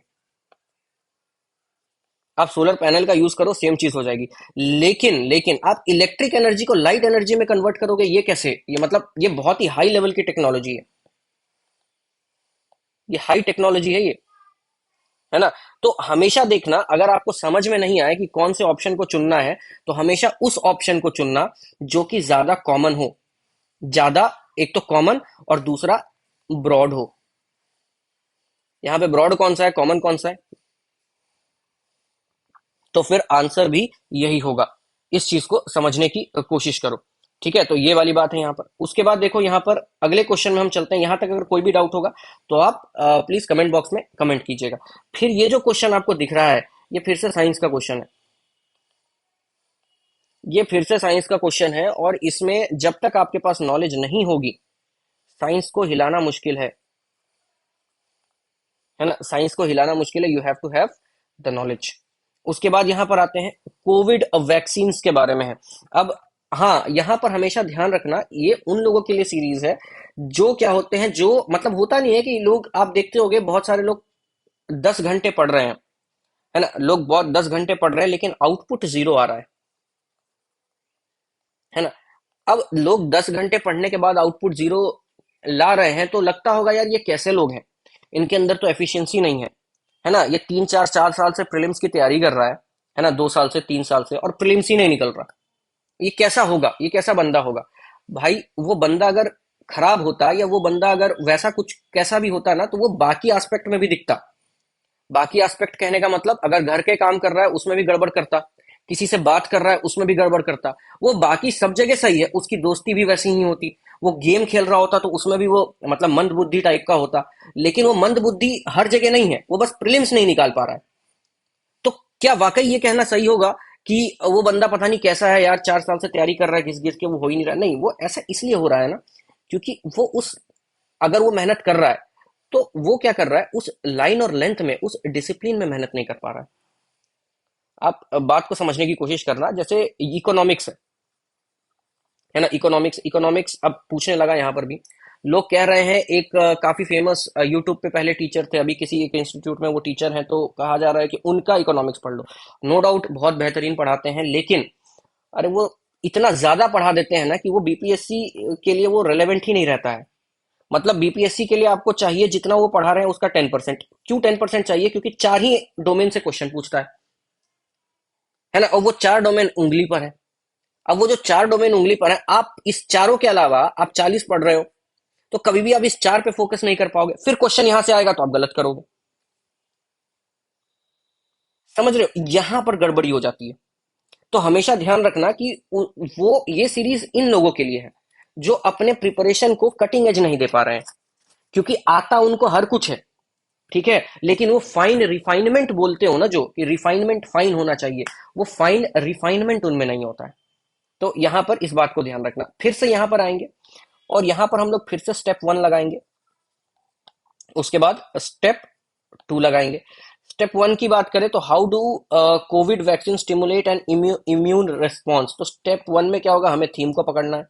आप सोलर पैनल का यूज करो, सेम चीज हो जाएगी। लेकिन लेकिन आप इलेक्ट्रिक एनर्जी को लाइट एनर्जी में कन्वर्ट करोगे, ये कैसे? ये मतलब ये बहुत ही हाई लेवल की टेक्नोलॉजी है, ये हाई टेक्नोलॉजी है ये, है ना। तो हमेशा देखना, अगर आपको समझ में नहीं आए कि कौन से ऑप्शन को चुनना है, तो हमेशा उस ऑप्शन को चुनना जो कि ज्यादा कॉमन हो। ज्यादा, एक तो कॉमन और दूसरा ब्रॉड हो। यहां पे ब्रॉड कौन सा है, कॉमन कौन सा है? तो फिर आंसर भी यही होगा। इस चीज को समझने की कोशिश करो। ठीक है, तो ये वाली बात है यहाँ पर। उसके बाद देखो, यहाँ पर अगले क्वेश्चन में हम चलते हैं। यहाँ तक अगर कोई भी डाउट होगा तो आप प्लीज कमेंट बॉक्स में कमेंट कीजिएगा। फिर ये जो क्वेश्चन आपको दिख रहा है, ये फिर से साइंस का क्वेश्चन है। ये फिर से साइंस का क्वेश्चन है, और इसमें जब तक आपके पास नॉलेज नहीं होगी, साइंस को हिलाना मुश्किल है ना। साइंस को हिलाना मुश्किल है, you have to have the knowledge. उसके बाद यहां पर आते हैं, कोविड वैक्सीन के बारे में है। अब हाँ, यहां पर हमेशा ध्यान रखना, ये उन लोगों के लिए सीरीज है जो क्या होते हैं, जो मतलब होता नहीं है कि लोग, आप देखते होंगे बहुत सारे लोग 10 घंटे पढ़ रहे हैं, है ना। लोग बहुत 10 घंटे पढ़ रहे हैं, लेकिन आउटपुट जीरो आ रहा है ना। अब लोग 10 घंटे पढ़ने के बाद आउटपुट जीरो ला रहे हैं, तो लगता होगा यार ये कैसे लोग हैं, इनके अंदर तो एफिशिएंसी नहीं है ना। ये 3 4 4 साल से प्रीलिम्स की तैयारी कर रहा है ना, 2 साल से 3 साल से, और प्रीलिम्स ही नहीं निकल रहा। ये कैसा होगा, ये कैसा बंदा होगा? भाई वो बंदा अगर खराब होता, या वो बंदा अगर वैसा कुछ कैसा भी होता ना, तो वो बाकी एस्पेक्ट में भी दिखता। बाकी एस्पेक्ट कहने का मतलब, अगर घर के काम कर रहा है उसमें भी गड़बड़ करता, किसी से बात कर रहा है उसमें भी गड़बड़ करता, वो बाकी सब जगह सही है, उसकी दोस्ती भी वैसी ही होती, वो गेम खेल रहा होता तो उसमें भी वो मतलब मंद बुद्धि टाइप का होता। लेकिन वो मंद बुद्धि हर जगह नहीं है, वो बस प्रीलिम्स नहीं निकाल पा रहा है। तो क्या वाकई ये कहना सही होगा कि वो बंदा पता नहीं कैसा है यार, 4 साल से तैयारी कर रहा है, घिस घिस के वो हो ही नहीं रहा? नहीं, वो ऐसा इसलिए हो रहा है ना, क्योंकि वो उस, अगर वो मेहनत कर रहा है, तो वो क्या कर रहा है, उस लाइन और लेंथ में, उस डिसिप्लिन में मेहनत नहीं कर पा रहा है। आप बात को समझने की कोशिश करना। जैसे इकोनॉमिक्स है ना, इकोनॉमिक्स इकोनॉमिक्स अब पूछने लगा यहाँ पर भी। लोग कह रहे हैं, एक काफी फेमस यूट्यूब पे पहले टीचर थे, अभी किसी एक इंस्टीट्यूट में वो टीचर हैं, तो कहा जा रहा है कि उनका इकोनॉमिक्स पढ़ लो। नो डाउट बहुत बेहतरीन पढ़ाते हैं, लेकिन अरे वो इतना ज्यादा पढ़ा देते हैं ना कि वो बीपीएससी के लिए वो रेलेवेंट ही नहीं रहता है। मतलब बीपीएससी के लिए आपको चाहिए जितना वो पढ़ा रहे हैं उसका 10%। क्यों 10% चाहिए? क्योंकि 4 ही डोमेन से क्वेश्चन पूछता है ना, और वो 4 डोमेन उंगली पर है। अब वो जो 4 डोमेन उंगली पर है, आप इस चारों के अलावा आप 40 पढ़ रहे हो, तो कभी भी आप इस 4 पे फोकस नहीं कर पाओगे। फिर क्वेश्चन यहां से आएगा तो आप गलत करोगे। समझ रहे हो, यहां पर गड़बड़ी हो जाती है। तो हमेशा ध्यान रखना कि वो ये सीरीज इन लोगों के लिए है जो अपने प्रिपरेशन को कटिंग एज नहीं दे पा रहे हैं, क्योंकि आता उनको हर कुछ है। ठीक है, लेकिन वो फाइन रिफाइनमेंट बोलते हो ना, जो कि रिफाइनमेंट फाइन होना चाहिए, वो फाइन रिफाइनमेंट उनमें नहीं होता है। तो यहां पर इस बात को ध्यान रखना। फिर से यहां पर आएंगे, और यहां पर हम लोग फिर से स्टेप 1 लगाएंगे, उसके बाद स्टेप 2 लगाएंगे। स्टेप 1 की बात करें तो, how do Covid vaccine stimulate and immune response. तो स्टेप 1 में क्या होगा, हमें थीम को पकड़ना है।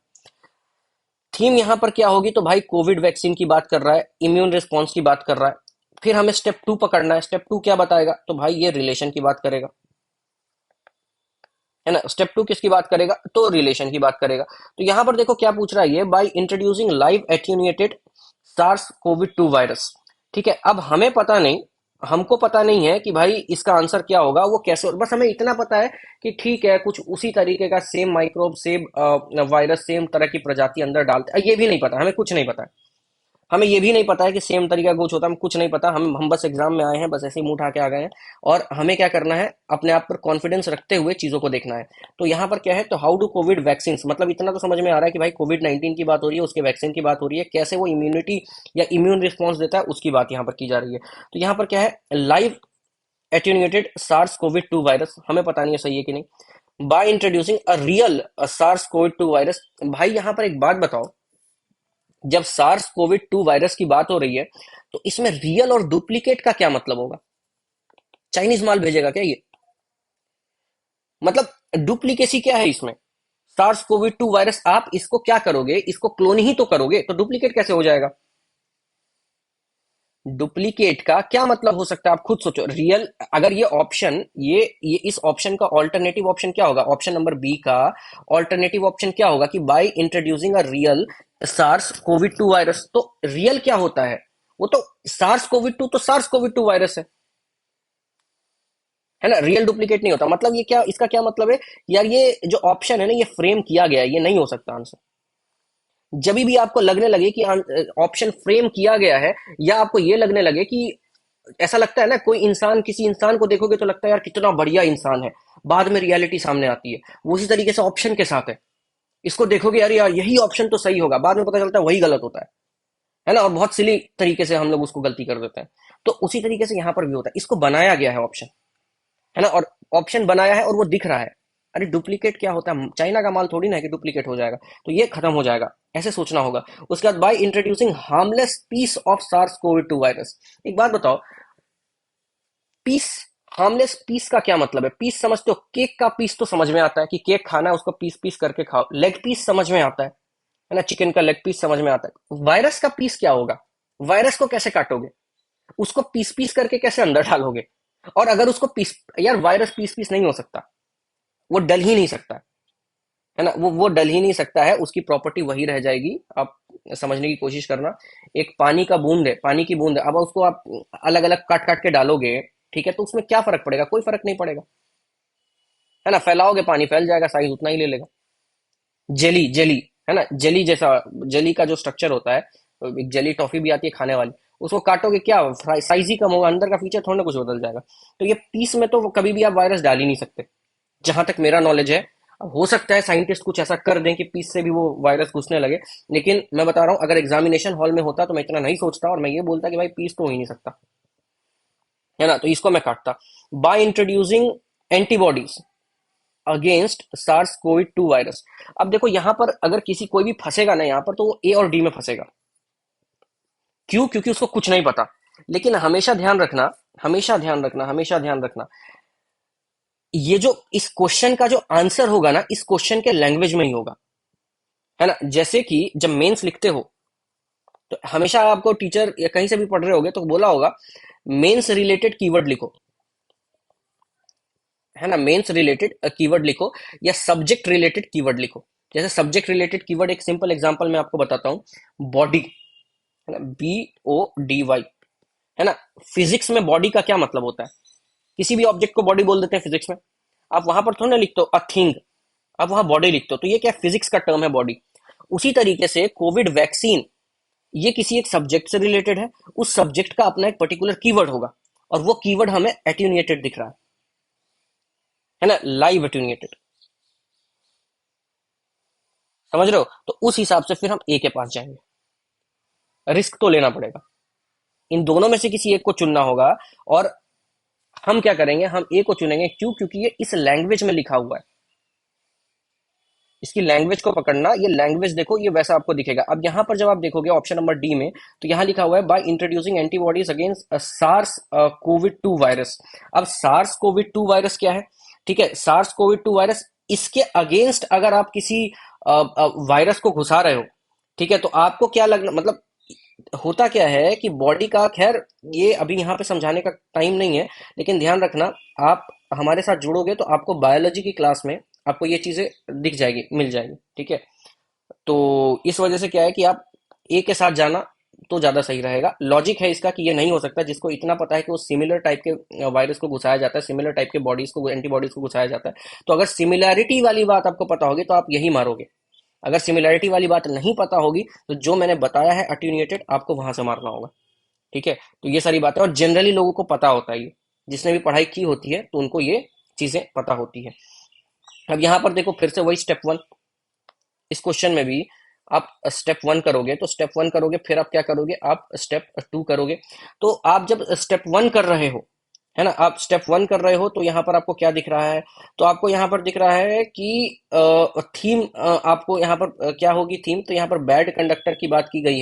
थीम यहां पर क्या होगी, तो भाई कोविड वैक्सीन की बात कर रहा है, इम्यून रिस्पॉन्स की बात कर रहा है। फिर हमें स्टेप 2 पकड़ना है। स्टेप 2 क्या बताएगा, तो भाई ये रिलेशन की बात करेगा, है ना। स्टेप 2 किसकी बात करेगा, तो रिलेशन की बात करेगा। तो यहां पर देखो क्या पूछ रहा है ये, by introducing live attenuated SARS COVID 2 virus. ठीक है, अब हमें पता नहीं, हमको पता नहीं है कि भाई इसका आंसर क्या होगा, वो कैसे, बस हमें इतना पता है कि ठीक है, कुछ उसी तरीके का same microbe, same virus, same तरह की प्रजाति अंदर डालते, ये भी नहीं पता, हमें कुछ नहीं पता है। हमें ये भी नहीं पता है कि सेम तरीका कुछ होता है, हम कुछ नहीं पता, हम बस एग्जाम में आए हैं, बस ऐसे ही मुंह उठा के आ गए हैं। और हमें क्या करना है, अपने आप पर कॉन्फिडेंस रखते हुए चीजों को देखना है। तो यहाँ पर क्या है, तो हाउ डू कोविड वैक्सीन, मतलब इतना तो समझ में आ रहा है कि भाई कोविड 19 की बात हो रही है, उसके वैक्सीन की बात हो रही है, कैसे वो इम्यूनिटी या इम्यून रिस्पॉन्स देता है उसकी बात यहाँ पर की जा रही है। तो यहाँ पर क्या है, live attenuated SARS COVID 2 virus, हमें पता नहीं है सही है कि नहीं, by introducing a real SARS COVID 2 virus. भाई यहाँ पर एक बात बताओ, जब सार्स कोविड 2 वायरस की बात हो रही है, तो इसमें रियल और डुप्लीकेट का क्या मतलब होगा? चाइनीज माल भेजेगा क्या ये? मतलब डुप्लीकेसी क्या है इसमें? सार्स कोविड 2 वायरस, आप इसको क्या करोगे, इसको क्लोन ही तो करोगे, तो डुप्लीकेट कैसे हो जाएगा? डुप्लीकेट का क्या मतलब हो सकता है, आप खुद सोचो। रियल, अगर ये ऑप्शन, ये इस ऑप्शन का ऑल्टरनेटिव ऑप्शन क्या होगा, ऑप्शन नंबर बी का ऑल्टरनेटिव ऑप्शन क्या होगा कि by introducing a real SARS COVID 2 virus. तो रियल क्या होता है, वो तो सार्स कोविड 2, तो सार्स कोविड 2 वायरस है ना, रियल डुप्लीकेट नहीं होता। मतलब ये क्या, इसका क्या मतलब है यार, ये जो ऑप्शन है ना, ये फ्रेम किया गया है, ये नहीं हो सकता आंसर। जब भी आपको लगने लगे कि ऑप्शन फ्रेम किया गया है, या आपको ये लगने लगे कि ऐसा लगता है ना, कोई इंसान, किसी इंसान को देखोगे तो लगता है यार कितना बढ़िया इंसान है, बाद में रियलिटी सामने आती है, वो उसी तरीके से ऑप्शन के साथ है। इसको देखोगे यार, यार यही ऑप्शन तो सही होगा, बाद में पता चलता है वही गलत होता है ना, और बहुत सिली तरीके से हम लोग उसको गलती कर देते हैं। तो उसी तरीके से यहाँ पर भी होता है, इसको बनाया गया है ऑप्शन, है ना, और ऑप्शन बनाया है और वो दिख रहा है। अरे डुप्लीकेट क्या होता है, चाइना का माल थोड़ी ना है कि डुप्लीकेट हो जाएगा, तो ये खत्म हो जाएगा, ऐसे सोचना होगा। उसके बाद by introducing harmless piece of SARS COVID 2 virus. एक बात बताओ, पीस, हार्मलेस पीस का क्या मतलब है? पीस समझते हो, केक का पीस तो समझ में आता है कि केक खाना है, उसको पीस पीस करके खाओ। लेग पीस समझ में आता है ना, चिकन का लेग पीस समझ में आता है। वायरस का पीस क्या होगा? वायरस को कैसे काटोगे, उसको पीस पीस करके कैसे अंदर डालोगे? और अगर उसको पीस, यार वायरस पीस पीस नहीं हो सकता, वो डल ही नहीं सकता, है ना, वो डल ही नहीं सकता है, उसकी प्रॉपर्टी वही रह जाएगी। आप समझने की कोशिश करना। एक पानी का बूंद है, पानी की बूंद है, अब उसको आप अलग अलग काट काट के डालोगे, ठीक है, तो उसमें क्या फर्क पड़ेगा? कोई फर्क नहीं पड़ेगा, है ना, फैलाओगे पानी फैल जाएगा, साइज उतना ही ले लेगा। जेली, जेली, है ना, जेली जैसा, जेली का जो स्ट्रक्चर होता है, एक जेली टॉफी भी आती है खाने वाली, उसको काटोगे क्या, साइज ही कम होगा, अंदर का फीचर थोड़ा ना कुछ बदल जाएगा। तो ये पीस में तो कभी भी आप वायरस डाल ही नहीं सकते, जहां तक मेरा नॉलेज है। अब हो सकता है साइंटिस्ट कुछ ऐसा कर दें कि पीस से भी वो वायरस घुसने लगे, लेकिन मैं बता रहा हूं, अगर एग्जामिनेशन हॉल में होता तो मैं इतना नहीं सोचता, और मैं ये बोलता कि भाई पीस तो हो ही नहीं सकता, है ना, तो इसको मैं काटता। By introducing antibodies against SARS COVID 2 virus. अब देखो यहां पर अगर किसी कोई भी फंसेगा ना यहाँ पर, तो वो ए और डी में फंसेगा। क्यों? क्योंकि उसको कुछ नहीं पता। लेकिन हमेशा ध्यान रखना, हमेशा ध्यान रखना, हमेशा ध्यान रखना, ये जो इस क्वेश्चन का जो आंसर होगा ना, इस क्वेश्चन के लैंग्वेज में ही होगा, है ना। जैसे कि जब मेंस लिखते हो, तो हमेशा आपको टीचर या कहीं से भी पढ़ रहे होगे तो बोला होगा मेंस रिलेटेड कीवर्ड लिखो, है ना, मेंस रिलेटेड कीवर्ड लिखो, या सब्जेक्ट रिलेटेड कीवर्ड लिखो। जैसे सब्जेक्ट रिलेटेड कीवर्ड, एक सिंपल एग्जांपल मैं आपको बताता हूं, बॉडी, है ना, BODY, है ना। फिजिक्स में बॉडी का क्या मतलब होता है? किसी भी ऑब्जेक्ट को बॉडी बोल देते हैं फिजिक्स में। आप वहां पर थोड़ा ना लिखते हो अ थिंग, आप वहां बॉडी लिखते हो, तो ये क्या, फिजिक्स का टर्म है बॉडी। उसी तरीके से कोविड वैक्सीन, ये किसी एक सब्जेक्ट से रिलेटेड है, उस सब्जेक्ट का अपना एक पर्टिकुलर कीवर्ड होगा, और वो कीवर्ड हमें एट्यूनिएटेड दिख रहा है ना, लाइव एट्यूनिएटेड, समझ रहे हो? तो उस हिसाब से फिर हम ए के पास जाएंगे। रिस्क तो लेना पड़ेगा, इन दोनों में से किसी एक को चुनना होगा। और हम क्या करेंगे, हम ए को चुनेंगे, क्यों? क्योंकि ये इस लैंग्वेज में लिखा हुआ है। इसकी लैंग्वेज को पकड़ना, ये लैंग्वेज देखो, ये वैसा आपको दिखेगा। अब यहां पर जब आप देखोगे ऑप्शन नंबर डी में, तो यहां लिखा हुआ है by introducing antibodies against SARS COVID 2 virus. अब सार्स कोविड 2 वायरस क्या है? ठीक है, सार्स कोविड 2 वायरस, इसके अगेंस्ट अगर आप किसी वायरस को घुसा रहे हो, ठीक है, तो आपको क्या लगना, मतलब होता क्या है कि बॉडी का, खैर ये अभी यहाँ पे समझाने का टाइम नहीं है, लेकिन ध्यान रखना, आप हमारे साथ जुड़ोगे तो आपको बायोलॉजी की क्लास में आपको ये चीजें दिख जाएगी, मिल जाएगी, ठीक है। तो इस वजह से क्या है कि आप ए के साथ जाना तो ज्यादा सही रहेगा। लॉजिक है इसका कि ये नहीं हो सकता, जिसको इतना पता है कि वो सिमिलर टाइप के वायरस को घुसाया जाता है, सिमिलर टाइप के बॉडीज को, एंटीबॉडीज को घुसाया जाता है। तो अगर सिमिलैरिटी वाली बात आपको पता होगी तो आप यही मारोगे, अगर सिमिलैरिटी वाली बात नहीं पता होगी तो जो मैंने बताया है अटेन्यूएटेड, आपको वहां से मारना होगा। ठीक है, तो ये सारी बातें, और जनरली लोगों को पता होता है ये, जिसने भी पढ़ाई की होती है तो उनको ये चीजें पता होती है। अब यहाँ पर देखो फिर से वही स्टेप वन, इस क्वेश्चन में भी आप स्टेप वन करोगे तो स्टेप वन करोगे, फिर आप क्या करोगे, आप स्टेप टू करोगे। तो आप जब स्टेप वन कर रहे हो, है ना, आप स्टेप वन कर रहे हो तो यहाँ पर आपको क्या दिख रहा है, तो आपको यहाँ पर दिख रहा है कि थीम, आपको यहाँ पर क्या होगी थीम, तो यहाँ पर बैड कंडक्टर की बात की गई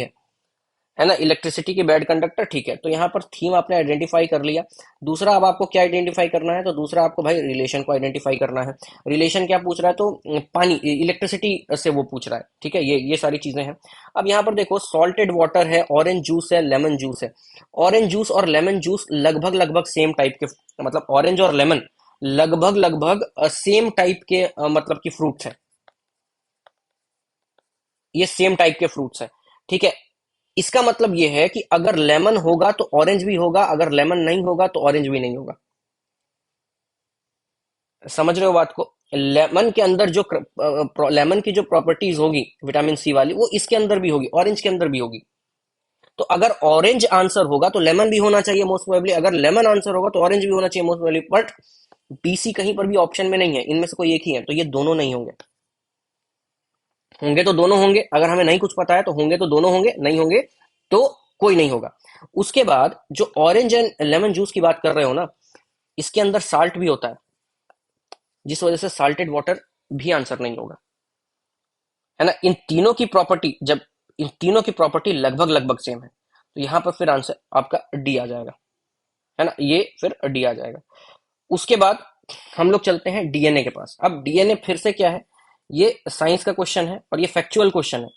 है ना, इलेक्ट्रिसिटी की बैड कंडक्टर। ठीक है, तो यहाँ पर थीम आपने आइडेंटिफाई कर लिया। दूसरा अब आपको क्या आइडेंटिफाई करना है, तो दूसरा आपको भाई रिलेशन को आइडेंटिफाई करना है। रिलेशन क्या पूछ रहा है, तो पानी, इलेक्ट्रिसिटी से वो पूछ रहा है। ठीक है, ये सारी चीजें हैं। अब यहाँ पर देखो सॉल्टेड वाटर है, ऑरेंज जूस है, लेमन जूस है। ऑरेंज जूस और लेमन जूस लगभग लगभग सेम टाइप के, मतलब ऑरेंज और लेमन लगभग लगभग सेम टाइप के मतलब की फ्रूट्स है, ये सेम टाइप के फ्रूट्स है। ठीक है, इसका मतलब ये है कि अगर लेमन होगा तो ऑरेंज भी होगा, अगर लेमन नहीं होगा तो ऑरेंज भी नहीं होगा। समझ रहे हो बात को? लेमन के अंदर जो लेमन की जो प्रॉपर्टीज होगी विटामिन सी वाली, वो इसके अंदर भी होगी, ऑरेंज के अंदर भी होगी। तो अगर ऑरेंज आंसर होगा तो लेमन भी होना चाहिए मोस्ट प्रोबेबली, अगर लेमन आंसर होगा तो ऑरेंज भी होना चाहिए मोस्ट प्रोबेबली। बट बीसी कहीं पर भी ऑप्शन में नहीं है, इनमें से कोई एक ही है, तो ये दोनों नहीं होंगे। होंगे तो दोनों होंगे, अगर हमें नहीं कुछ पता है तो होंगे तो दोनों होंगे, नहीं होंगे तो कोई नहीं होगा। उसके बाद जो ऑरेंज एंड लेमन जूस की बात कर रहे हो ना, इसके अंदर साल्ट भी होता है, जिस वजह से साल्टेड वाटर भी आंसर नहीं होगा, है ना। इन तीनों की प्रॉपर्टी, जब इन तीनों की प्रॉपर्टी लगभग लगभग सेम है, तो यहां पर फिर आंसर आपका डी आ जाएगा, है ना, ये फिर डी आ जाएगा। उसके बाद हम लोग चलते हैं डीएनए के पास। अब डीएनए फिर से क्या है, ये साइंस का क्वेश्चन है और ये फैक्चुअल क्वेश्चन है,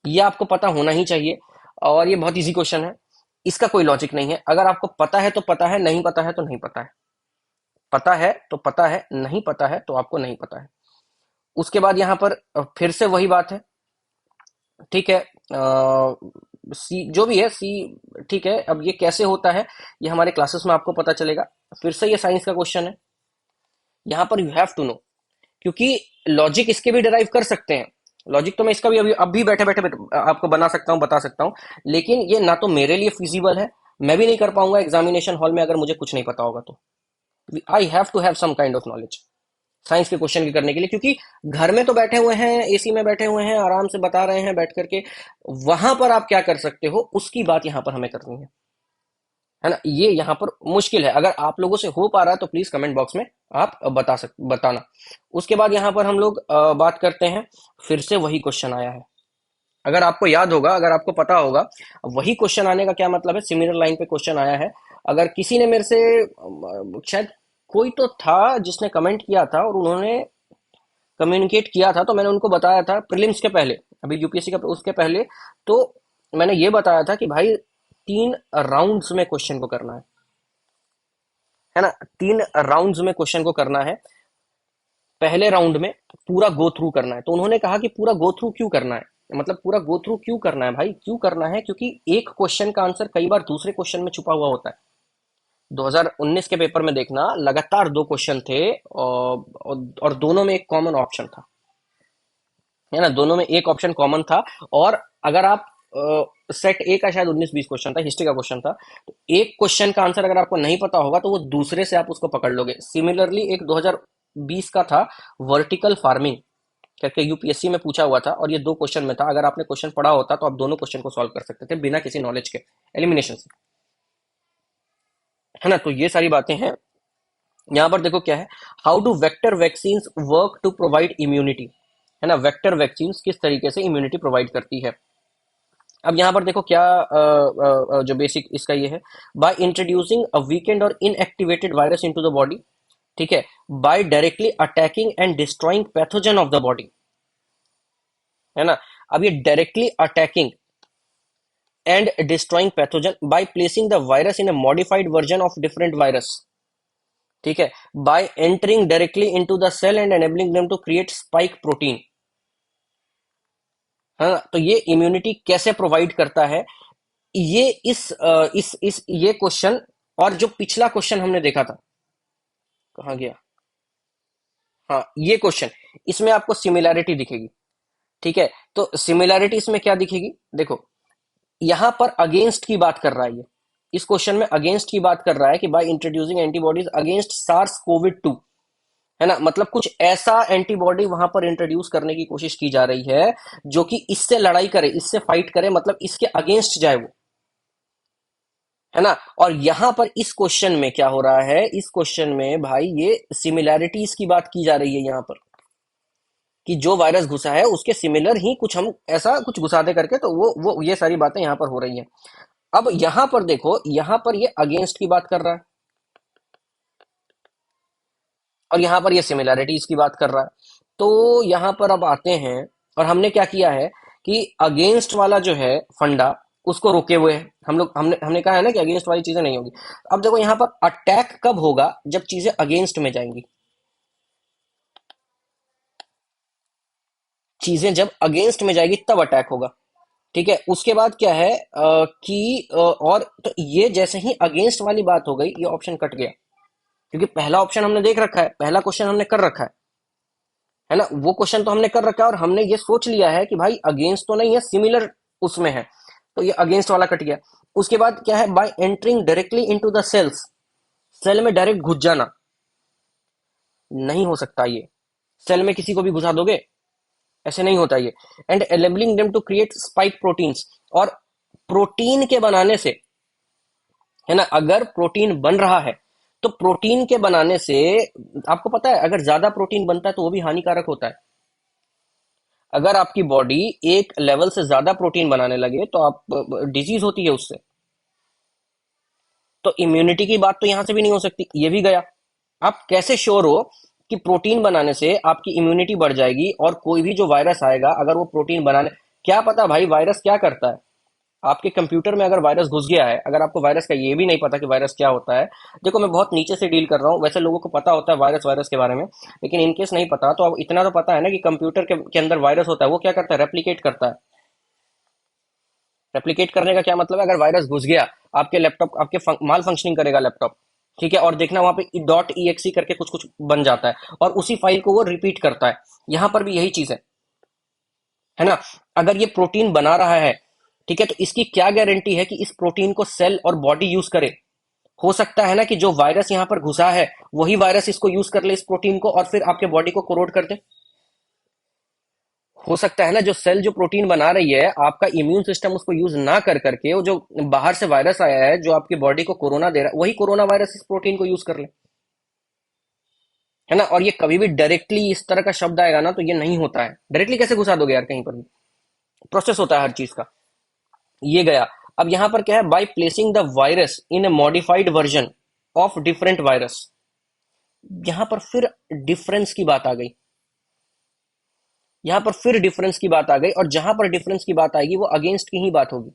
ये आपको पता होना ही चाहिए, और ये बहुत इजी क्वेश्चन है, इसका कोई लॉजिक नहीं है। अगर आपको पता है तो पता है, नहीं पता है तो नहीं पता है, पता है तो पता है, नहीं पता है तो आपको नहीं पता है। उसके बाद यहाँ पर फिर से वही बात है। ठीक है, सी जो भी है सी, ठीक है। अब ये कैसे होता है, ये हमारे क्लासेस में आपको पता चलेगा। फिर से ये साइंस का क्वेश्चन है, यहाँ पर यू हैव टू नो, क्योंकि लॉजिक इसके भी डिराइव कर सकते हैं। लॉजिक तो मैं इसका भी अभी अभी बैठे बैठे आपको बना सकता हूँ, बता सकता हूँ, लेकिन ये ना तो मेरे लिए फिजिबल है, मैं भी नहीं कर पाऊंगा एग्जामिनेशन हॉल में अगर मुझे कुछ नहीं पता होगा तो। I have to have some kind of knowledge science के क्वेश्चन के करने के लिए, क्योंकि घर में तो बैठे हुए हैं, एसी में बैठे हुए हैं, आराम से बता रहे हैं बैठ करके, वहां पर आप क्या कर सकते हो उसकी बात यहाँ पर हमें करनी है ना। ये यहाँ पर मुश्किल है, अगर आप लोगों से हो पा रहा है तो प्लीज कमेंट बॉक्स में आप बताना। उसके बाद यहाँ पर हम लोग बात करते हैं, फिर से वही क्वेश्चन आया है। अगर आपको याद होगा, अगर आपको पता होगा, वही क्वेश्चन आने का क्या मतलब है, सिमिलर लाइन पे क्वेश्चन आया है। अगर किसी ने मेरे से शायद कोई तो था जिसने कमेंट किया था और उन्होंने कम्युनिकेट किया था, तो मैंने उनको बताया था प्रीलिम्स के पहले, अभी यूपीएससी का उसके पहले, तो मैंने ये बताया था कि भाई 3 राउंड्स में क्वेश्चन को करना है ना, 3 राउंड्स में क्वेश्चन को करना है। पहले राउंड में पूरा गो थ्रू करना है। तो उन्होंने कहा कि पूरा गो थ्रू क्यों करना है, मतलब पूरा गो थ्रू क्यों करना है भाई, क्यों करना है, क्योंकि एक क्वेश्चन का आंसर कई बार दूसरे क्वेश्चन में छुपा हुआ होता है। 2019 के पेपर में देखना, लगातार 2 क्वेश्चन थे और दोनों में एक कॉमन ऑप्शन था, है ना, दोनों में एक ऑप्शन कॉमन था। और अगर आप सेट ए का शायद 19-20 क्वेश्चन था, हिस्ट्री का क्वेश्चन था, तो एक क्वेश्चन का आंसर अगर आपको नहीं पता होगा तो वो दूसरे से आप उसको पकड़ लोगे। सिमिलरली एक 2020 का था वर्टिकल फार्मिंग करके, यूपीएससी में पूछा हुआ था और ये 2 क्वेश्चन में था। अगर आपने क्वेश्चन पढ़ा होता तो आप दोनों क्वेश्चन को सॉल्व कर सकते थे बिना किसी नॉलेज के, एलिमिनेशन से, है ना। तो ये सारी बातें हैं। यहाँ पर देखो क्या है, how do vector vaccine work to provide immunity, है ना, वेक्टर वैक्सीन किस तरीके से इम्यूनिटी प्रोवाइड करती है। अब यहाँ पर देखो क्या जो बेसिक इसका ये है, by introducing a weakened or inactivated virus into the body. ठीक है, by directly attacking and destroying pathogen of the body, है ना। अब ये directly attacking and destroying pathogen by placing the virus in a modified version of different virus. ठीक है, by entering directly into the cell and enabling them to create spike protein, है ना। तो ये इम्यूनिटी कैसे प्रोवाइड करता है, ये इस ये क्वेश्चन और जो पिछला क्वेश्चन हमने देखा था, कहाँ गया, हाँ ये क्वेश्चन, इसमें आपको सिमिलैरिटी दिखेगी। ठीक है, तो सिमिलैरिटी इसमें क्या दिखेगी, देखो यहां पर अगेंस्ट की बात कर रहा है ये, इस क्वेश्चन में अगेंस्ट की बात कर रहा है कि by introducing antibodies against SARS COVID 2, है ना, मतलब कुछ ऐसा एंटीबॉडी वहां पर इंट्रोड्यूस करने की कोशिश की जा रही है जो कि इससे लड़ाई करे, इससे फाइट करे, मतलब इसके अगेंस्ट जाए वो, है ना। और यहां पर इस क्वेश्चन में क्या हो रहा है, इस क्वेश्चन में भाई ये सिमिलैरिटीज की बात की जा रही है यहां पर, कि जो वायरस घुसा है उसके सिमिलर ही कुछ हम ऐसा कुछ घुसा दे करके, तो वो ये सारी बातें यहां पर हो रही हैं। अब यहां पर देखो, यहां पर ये अगेंस्ट की बात कर रहा है और यहां पर ये सिमिलैरिटीज की बात कर रहा है। तो यहां पर अब आते हैं, और हमने क्या किया है कि अगेंस्ट वाला जो है फंडा, उसको रोके हुए हैं हम लोग, हमने हमने कहा है ना कि अगेंस्ट वाली चीजें नहीं होगी। अब देखो यहां पर अटैक कब होगा, जब चीजें अगेंस्ट में जाएंगी, चीजें जब अगेंस्ट में जाएगी तब अटैक होगा। ठीक है, उसके बाद क्या है और तो ये जैसे ही अगेंस्ट वाली बात हो गई, ये ऑप्शन कट गया, क्योंकि पहला ऑप्शन हमने देख रखा है, पहला क्वेश्चन हमने कर रखा है ना, वो क्वेश्चन तो हमने कर रखा है और हमने ये सोच लिया है कि भाई अगेंस्ट तो नहीं है, सिमिलर उसमें है, तो ये अगेंस्ट वाला कट गया। उसके बाद क्या है, by entering directly into the cells, cell में डायरेक्ट घुस जाना, नहीं हो सकता ये, सेल में किसी को भी घुसा दोगे, ऐसे नहीं होता ये। And enabling them to create spike proteins, और प्रोटीन के बनाने से, है ना, अगर प्रोटीन बन रहा है तो प्रोटीन के बनाने से, आपको पता है अगर ज्यादा प्रोटीन बनता है तो वो भी हानिकारक होता है। अगर आपकी बॉडी एक लेवल से ज्यादा प्रोटीन बनाने लगे तो आप डिजीज होती है उससे, तो इम्यूनिटी की बात तो यहां से भी नहीं हो सकती, ये भी गया। आप कैसे श्योर हो कि प्रोटीन बनाने से आपकी इम्यूनिटी बढ़ जाएगी, और कोई भी जो वायरस आएगा अगर वो प्रोटीन बनाने, क्या पता भाई वायरस क्या करता है, आपके कंप्यूटर में अगर वायरस घुस गया है, अगर आपको वायरस का ये भी नहीं पता कि वायरस क्या होता है, देखो मैं बहुत नीचे से डील कर रहा हूँ, वैसे लोगों को पता होता है वायरस वायरस के बारे में, लेकिन इनकेस नहीं पता तो अब इतना तो पता है ना कि कंप्यूटर के अंदर वायरस होता है, वो क्या करता है, रेप्लिकेट करता है। रेप्लिकेट करने का क्या मतलब है, अगर वायरस घुस गया आपके लैपटॉप, आपके माल फंक्शनिंग करेगा लैपटॉप, ठीक है, और देखना वहां पे डॉट ई एक्सी करके कुछ कुछ बन जाता है और उसी फाइल को वो रिपीट करता है, यहां पर भी यही चीज है ना। अगर ये प्रोटीन बना रहा है, ठीक है, तो इसकी क्या गारंटी है कि इस प्रोटीन को सेल और बॉडी यूज करे। हो सकता है ना कि जो वायरस यहां पर घुसा है वही वायरस इसको यूज कर ले, इस प्रोटीन को, और फिर आपके बॉडी को कोरोड कर दे। हो सकता है ना जो सेल जो प्रोटीन बना रही है, आपका इम्यून सिस्टम उसको यूज ना कर करके, वो जो बाहर से वायरस आया है जो आपकी बॉडी को कोरोना दे रहा है, वही कोरोना वायरस इस प्रोटीन को यूज कर ले, है ना। और ये कभी भी डायरेक्टली इस तरह का शब्द आएगा ना तो ये नहीं होता है, डायरेक्टली कैसे घुसा दोगे यार, कहीं पर भी प्रोसेस होता है हर चीज का, ये गया। अब यहां पर क्या है, bye placing the virus in A modified version of different virus, यहां पर फिर डिफरेंस की बात आ गई, यहां पर फिर डिफरेंस की बात आ गई, और जहां पर डिफरेंस की बात आएगी वो अगेंस्ट की ही बात होगी,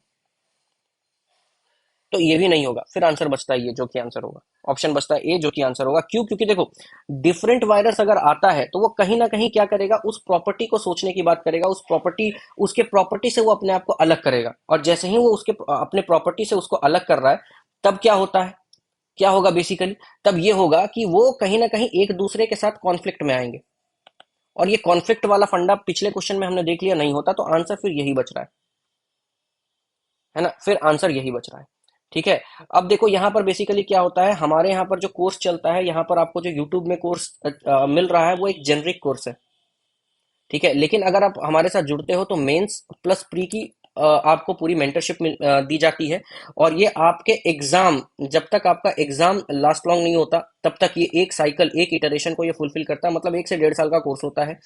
तो ये भी नहीं होगा, फिर आंसर बचता है ये जो कि आंसर होगा, ऑप्शन बचता है ए जो कि आंसर होगा। क्यों, क्योंकि देखो डिफरेंट वायरस अगर आता है तो वो कहीं ना कहीं क्या करेगा, उस प्रॉपर्टी को सोचने की बात करेगा, उस प्रॉपर्टी, उसके प्रॉपर्टी से वो अपने आप को अलग करेगा, और जैसे ही वो उसके अपने प्रॉपर्टी से उसको अलग कर रहा है, तब क्या होता है, क्या होगा बेसिकली, तब ये होगा कि वो कहीं ना कहीं एक दूसरे के साथ कॉन्फ्लिक्ट में आएंगे, और ये कॉन्फ्लिक्ट वाला फंडा पिछले क्वेश्चन में हमने देख लिया नहीं होता, तो आंसर फिर यही बच रहा है ना, फिर आंसर यही बच रहा है। ठीक है, अब देखो यहाँ पर बेसिकली क्या होता है, हमारे यहाँ पर जो कोर्स चलता है, यहाँ पर आपको जो यूट्यूब में कोर्स मिल रहा है वो एक जेनरिक कोर्स है, ठीक है, लेकिन अगर आप हमारे साथ जुड़ते हो तो मेंस प्लस प्री की आपको पूरी मेंटरशिप दी जाती है, और ये आपके एग्जाम, जब तक आपका एग्जाम लास्ट लॉन्ग नहीं होता तब तक ये एक साइकिल, एक इटरेशन को ये फुलफिल करता है, मतलब 1 से 1.5 साल का कोर्स होता है।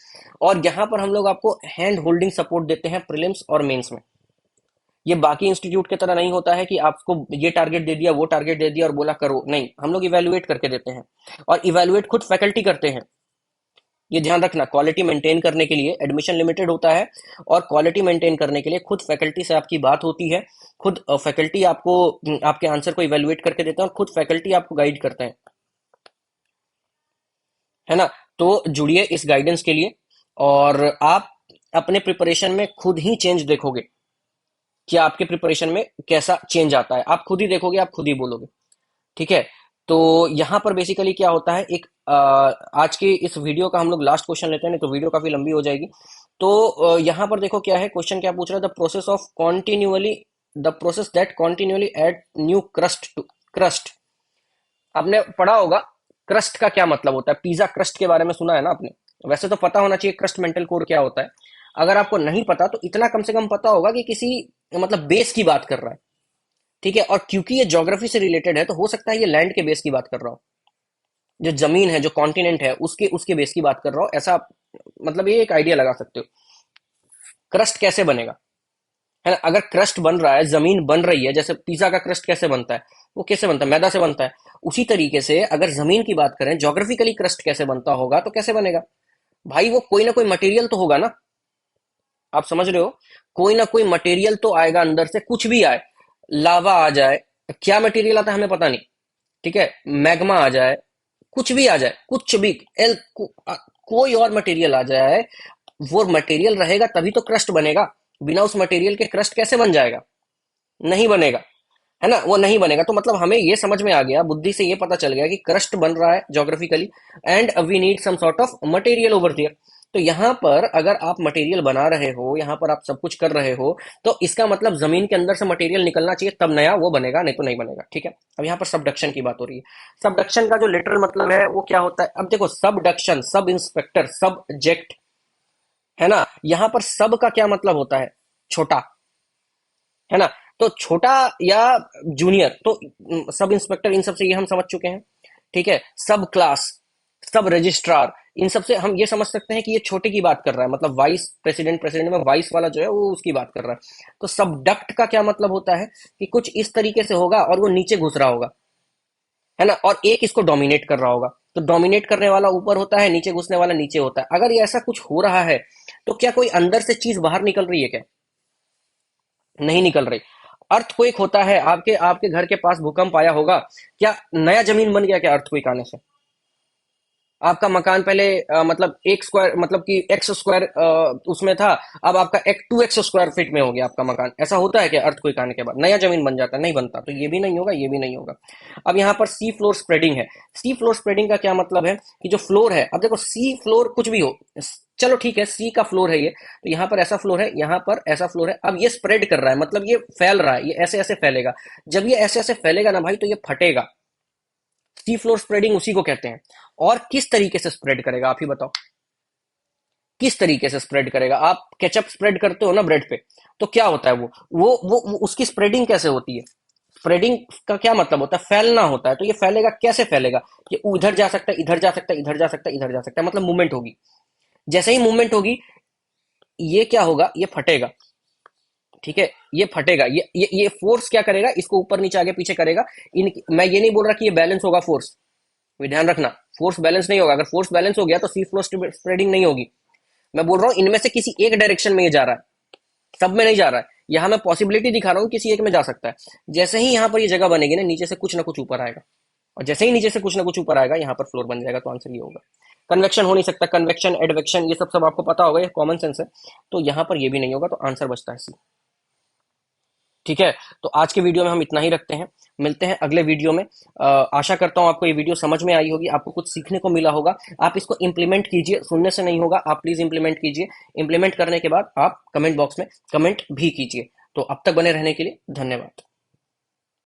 और यहाँ पर हम लोग आपको हैंड होल्डिंग सपोर्ट देते हैं प्रीलिम्स और मेंस में। ये बाकी इंस्टीट्यूट की तरह नहीं होता है कि आपको ये टारगेट दे दिया, वो टारगेट दे दिया और बोला करो, नहीं, हम लोग इवेल्युएट करके देते हैं, और इवेल्युएट खुद फैकल्टी करते हैं। ये ध्यान रखना, क्वालिटी मेंटेन करने के लिए एडमिशन लिमिटेड होता है, और क्वालिटी मेंटेन करने के लिए खुद फैकल्टी से आपकी बात होती है, खुद फैकल्टी आपको आपके आंसर को इवेल्युएट करके देते हैं, और खुद फैकल्टी आपको गाइड करते हैं, है ना। तो जुड़िए इस गाइडेंस के लिए, और आप अपने प्रिपरेशन में खुद ही चेंज देखोगे कि आपके प्रिपरेशन में कैसा चेंज आता है, आप खुद ही देखोगे, आप खुद ही बोलोगे। ठीक है, तो यहाँ पर बेसिकली क्या होता है, एक आज के इस वीडियो का हम लोग लास्ट क्वेश्चन लेते हैं, नहीं तो वीडियो काफी लंबी हो जाएगी। तो यहाँ पर देखो क्या है, क्वेश्चन क्या पूछ रहा है, the process that continuously add new crust to crust. आपने पढ़ा होगा क्रस्ट का क्या मतलब होता है, पिज्जा क्रस्ट के बारे में सुना है ना आपने। वैसे तो पता होना चाहिए क्रस्ट मेंटल कोर क्या होता है। अगर आपको नहीं पता तो इतना कम से कम पता होगा कि किसी मतलब बेस की बात कर रहा है, ठीक है। और क्योंकि ये ज्योग्राफी से रिलेटेड है तो हो सकता है ये लैंड के बेस की बात कर रहा हो, जो जमीन है, जो कॉन्टिनेंट है, उसके उसके बेस की बात कर रहा हो, ऐसा मतलब ये एक आइडिया लगा सकते हो। क्रस्ट कैसे बनेगा, है ना। अगर क्रस्ट बन रहा है, जमीन बन रही है, जैसे पिज्जा का क्रस्ट कैसे बनता है, वो कैसे बनता है, मैदा से बनता है। उसी तरीके से अगर जमीन की बात करें, ज्योग्राफिकली क्रस्ट कैसे बनता होगा, तो कैसे बनेगा भाई, वो कोई ना कोई मटेरियल तो होगा ना। आप समझ रहे हो, कोई ना कोई मटेरियल तो आएगा अंदर से, कुछ भी आए, लावा आ जाए, क्या मटेरियल आता है हमें पता नहीं, ठीक है, मैग्मा आ जाए, कुछ भी आ जाए, कुछ भी कोई और मटेरियल आ जाए, वो मटेरियल रहेगा तभी तो क्रस्ट बनेगा। बिना उस मटेरियल के क्रस्ट कैसे बन जाएगा, नहीं बनेगा, है ना, वो नहीं बनेगा। तो मतलब हमें ये समझ में आ गया, बुद्धि से ये पता चल गया कि क्रस्ट बन रहा है geographically, and we need some sort of material over there. तो यहाँ पर अगर आप मटेरियल बना रहे हो, यहाँ पर आप सब कुछ कर रहे हो, तो इसका मतलब जमीन के अंदर से मटेरियल निकलना चाहिए, तब नया वो बनेगा, नहीं तो नहीं बनेगा, ठीक है। अब यहाँ पर सबडक्शन की बात हो रही है। सबडक्शन का जो लिटरल मतलब है वो क्या होता है, अब देखो, सबडक्शन, सब इंस्पेक्टर, सब्जेक्ट, है ना। यहाँ पर सब का क्या मतलब होता है, छोटा, है ना। तो छोटा या जूनियर, तो सब इंस्पेक्टर, इन सब से ये हम समझ चुके हैं, ठीक है। सब क्लास, सब रजिस्ट्रार, इन सब से हम ये समझ सकते हैं कि ये छोटे की बात कर रहा है, मतलब वाइस प्रेसिडेंट, प्रेसिडेंट में वाइस वाला जो है वो उसकी बात कर रहा है। तो सबडक्ट का क्या मतलब होता है कि कुछ इस तरीके से होगा और वो नीचे घुस रहा होगा, है ना, और एक इसको डोमिनेट कर रहा होगा। तो डोमिनेट करने वाला ऊपर होता है, नीचे घुसने वाला नीचे होता है। अगर ये ऐसा कुछ हो रहा है तो क्या कोई अंदर से चीज बाहर निकल रही है क्या, नहीं निकल रही। अर्थक्वेक होता है, आपके आपके घर के पास भूकंप आया होगा, क्या नया जमीन बन गया क्या अर्थक्वेक आने से। आपका मकान पहले मतलब एक स्क्वायर, मतलब कि एक्स स्क्वायर उसमें था, अब आपका एक 2x स्क्वायर फीट में हो गया आपका मकान। ऐसा होता है क्या अर्थक्वेक आने के बाद नया जमीन बन जाता है, नहीं बनता। तो ये भी नहीं होगा, ये भी नहीं होगा। अब यहाँ पर सी फ्लोर स्प्रेडिंग है। सी फ्लोर स्प्रेडिंग का क्या मतलब है कि जो फ्लोर है, अब देखो सी फ्लोर कुछ भी हो, चलो ठीक है, सी का फ्लोर है ये, तो यहाँ पर ऐसा फ्लोर है, यहाँ पर ऐसा फ्लोर है। अब ये स्प्रेड कर रहा है, मतलब ये फैल रहा है, ये ऐसे ऐसे फैलेगा। जब ये ऐसे ऐसे फैलेगा ना भाई, तो ये फटेगा। सी फ्लोर स्प्रेडिंग उसी को कहते हैं। और किस तरीके से स्प्रेड करेगा, आप ही बताओ, किस तरीके से स्प्रेड करेगा। आप केचप स्प्रेड करते हो ना ब्रेड पे, तो क्या होता है वो उसकी स्प्रेडिंग कैसे होती है। स्प्रेडिंग का क्या मतलब होता है, फैलना होता है। तो ये फैलेगा, कैसे फैलेगा, ये उधर जा सकता है, इधर जा सकता है, इधर जा सकता है, इधर जा सकता है, मतलब मूवमेंट होगी। जैसे ही मूवमेंट होगी, ये क्या होगा, ये फटेगा, ठीक है, ये फटेगा। ये फोर्स क्या करेगा, इसको ऊपर नीचे आगे पीछे करेगा। मैं ये नहीं बोल रहा कि ये बैलेंस होगा फोर्स, ध्यान रखना, फोर्स बैलेंस नहीं होगा। अगर फोर्स बैलेंस हो गया तो सी फ्लो स्प्रेडिंग नहीं होगी। मैं बोल रहा हूं इनमें से किसी एक डायरेक्शन में ये जा रहा है, सब में नहीं जा रहा है। यहां मैं पॉसिबिलिटी दिखा रहा हूं, किसी एक में जा सकता है। जैसे ही यहां पर ये जगह बनेगी ना, नीचे से कुछ ना कुछ ऊपर आएगा, और जैसे ही नीचे से कुछ ना कुछ ऊपर आएगा, यहाँ पर फ्लोर बन जाएगा। तो आंसर ये होगा। कन्वेक्शन हो नहीं सकता, कन्वेक्शन, एडवेक्शन, ये सब सब आपको पता होगा, ये कॉमन सेंस है। तो यहाँ पर ये भी नहीं होगा, तो आंसर बचता है सी, ठीक है। तो आज के वीडियो में हम इतना ही रखते हैं, मिलते हैं अगले वीडियो में। आशा करता हूं आपको ये वीडियो समझ में आई होगी, आपको कुछ सीखने को मिला होगा। आप इसको इंप्लीमेंट कीजिए, सुनने से नहीं होगा, आप प्लीज इंप्लीमेंट कीजिए। इंप्लीमेंट करने के बाद आप कमेंट बॉक्स में कमेंट भी कीजिए। तो अब तक बने रहने के लिए धन्यवाद।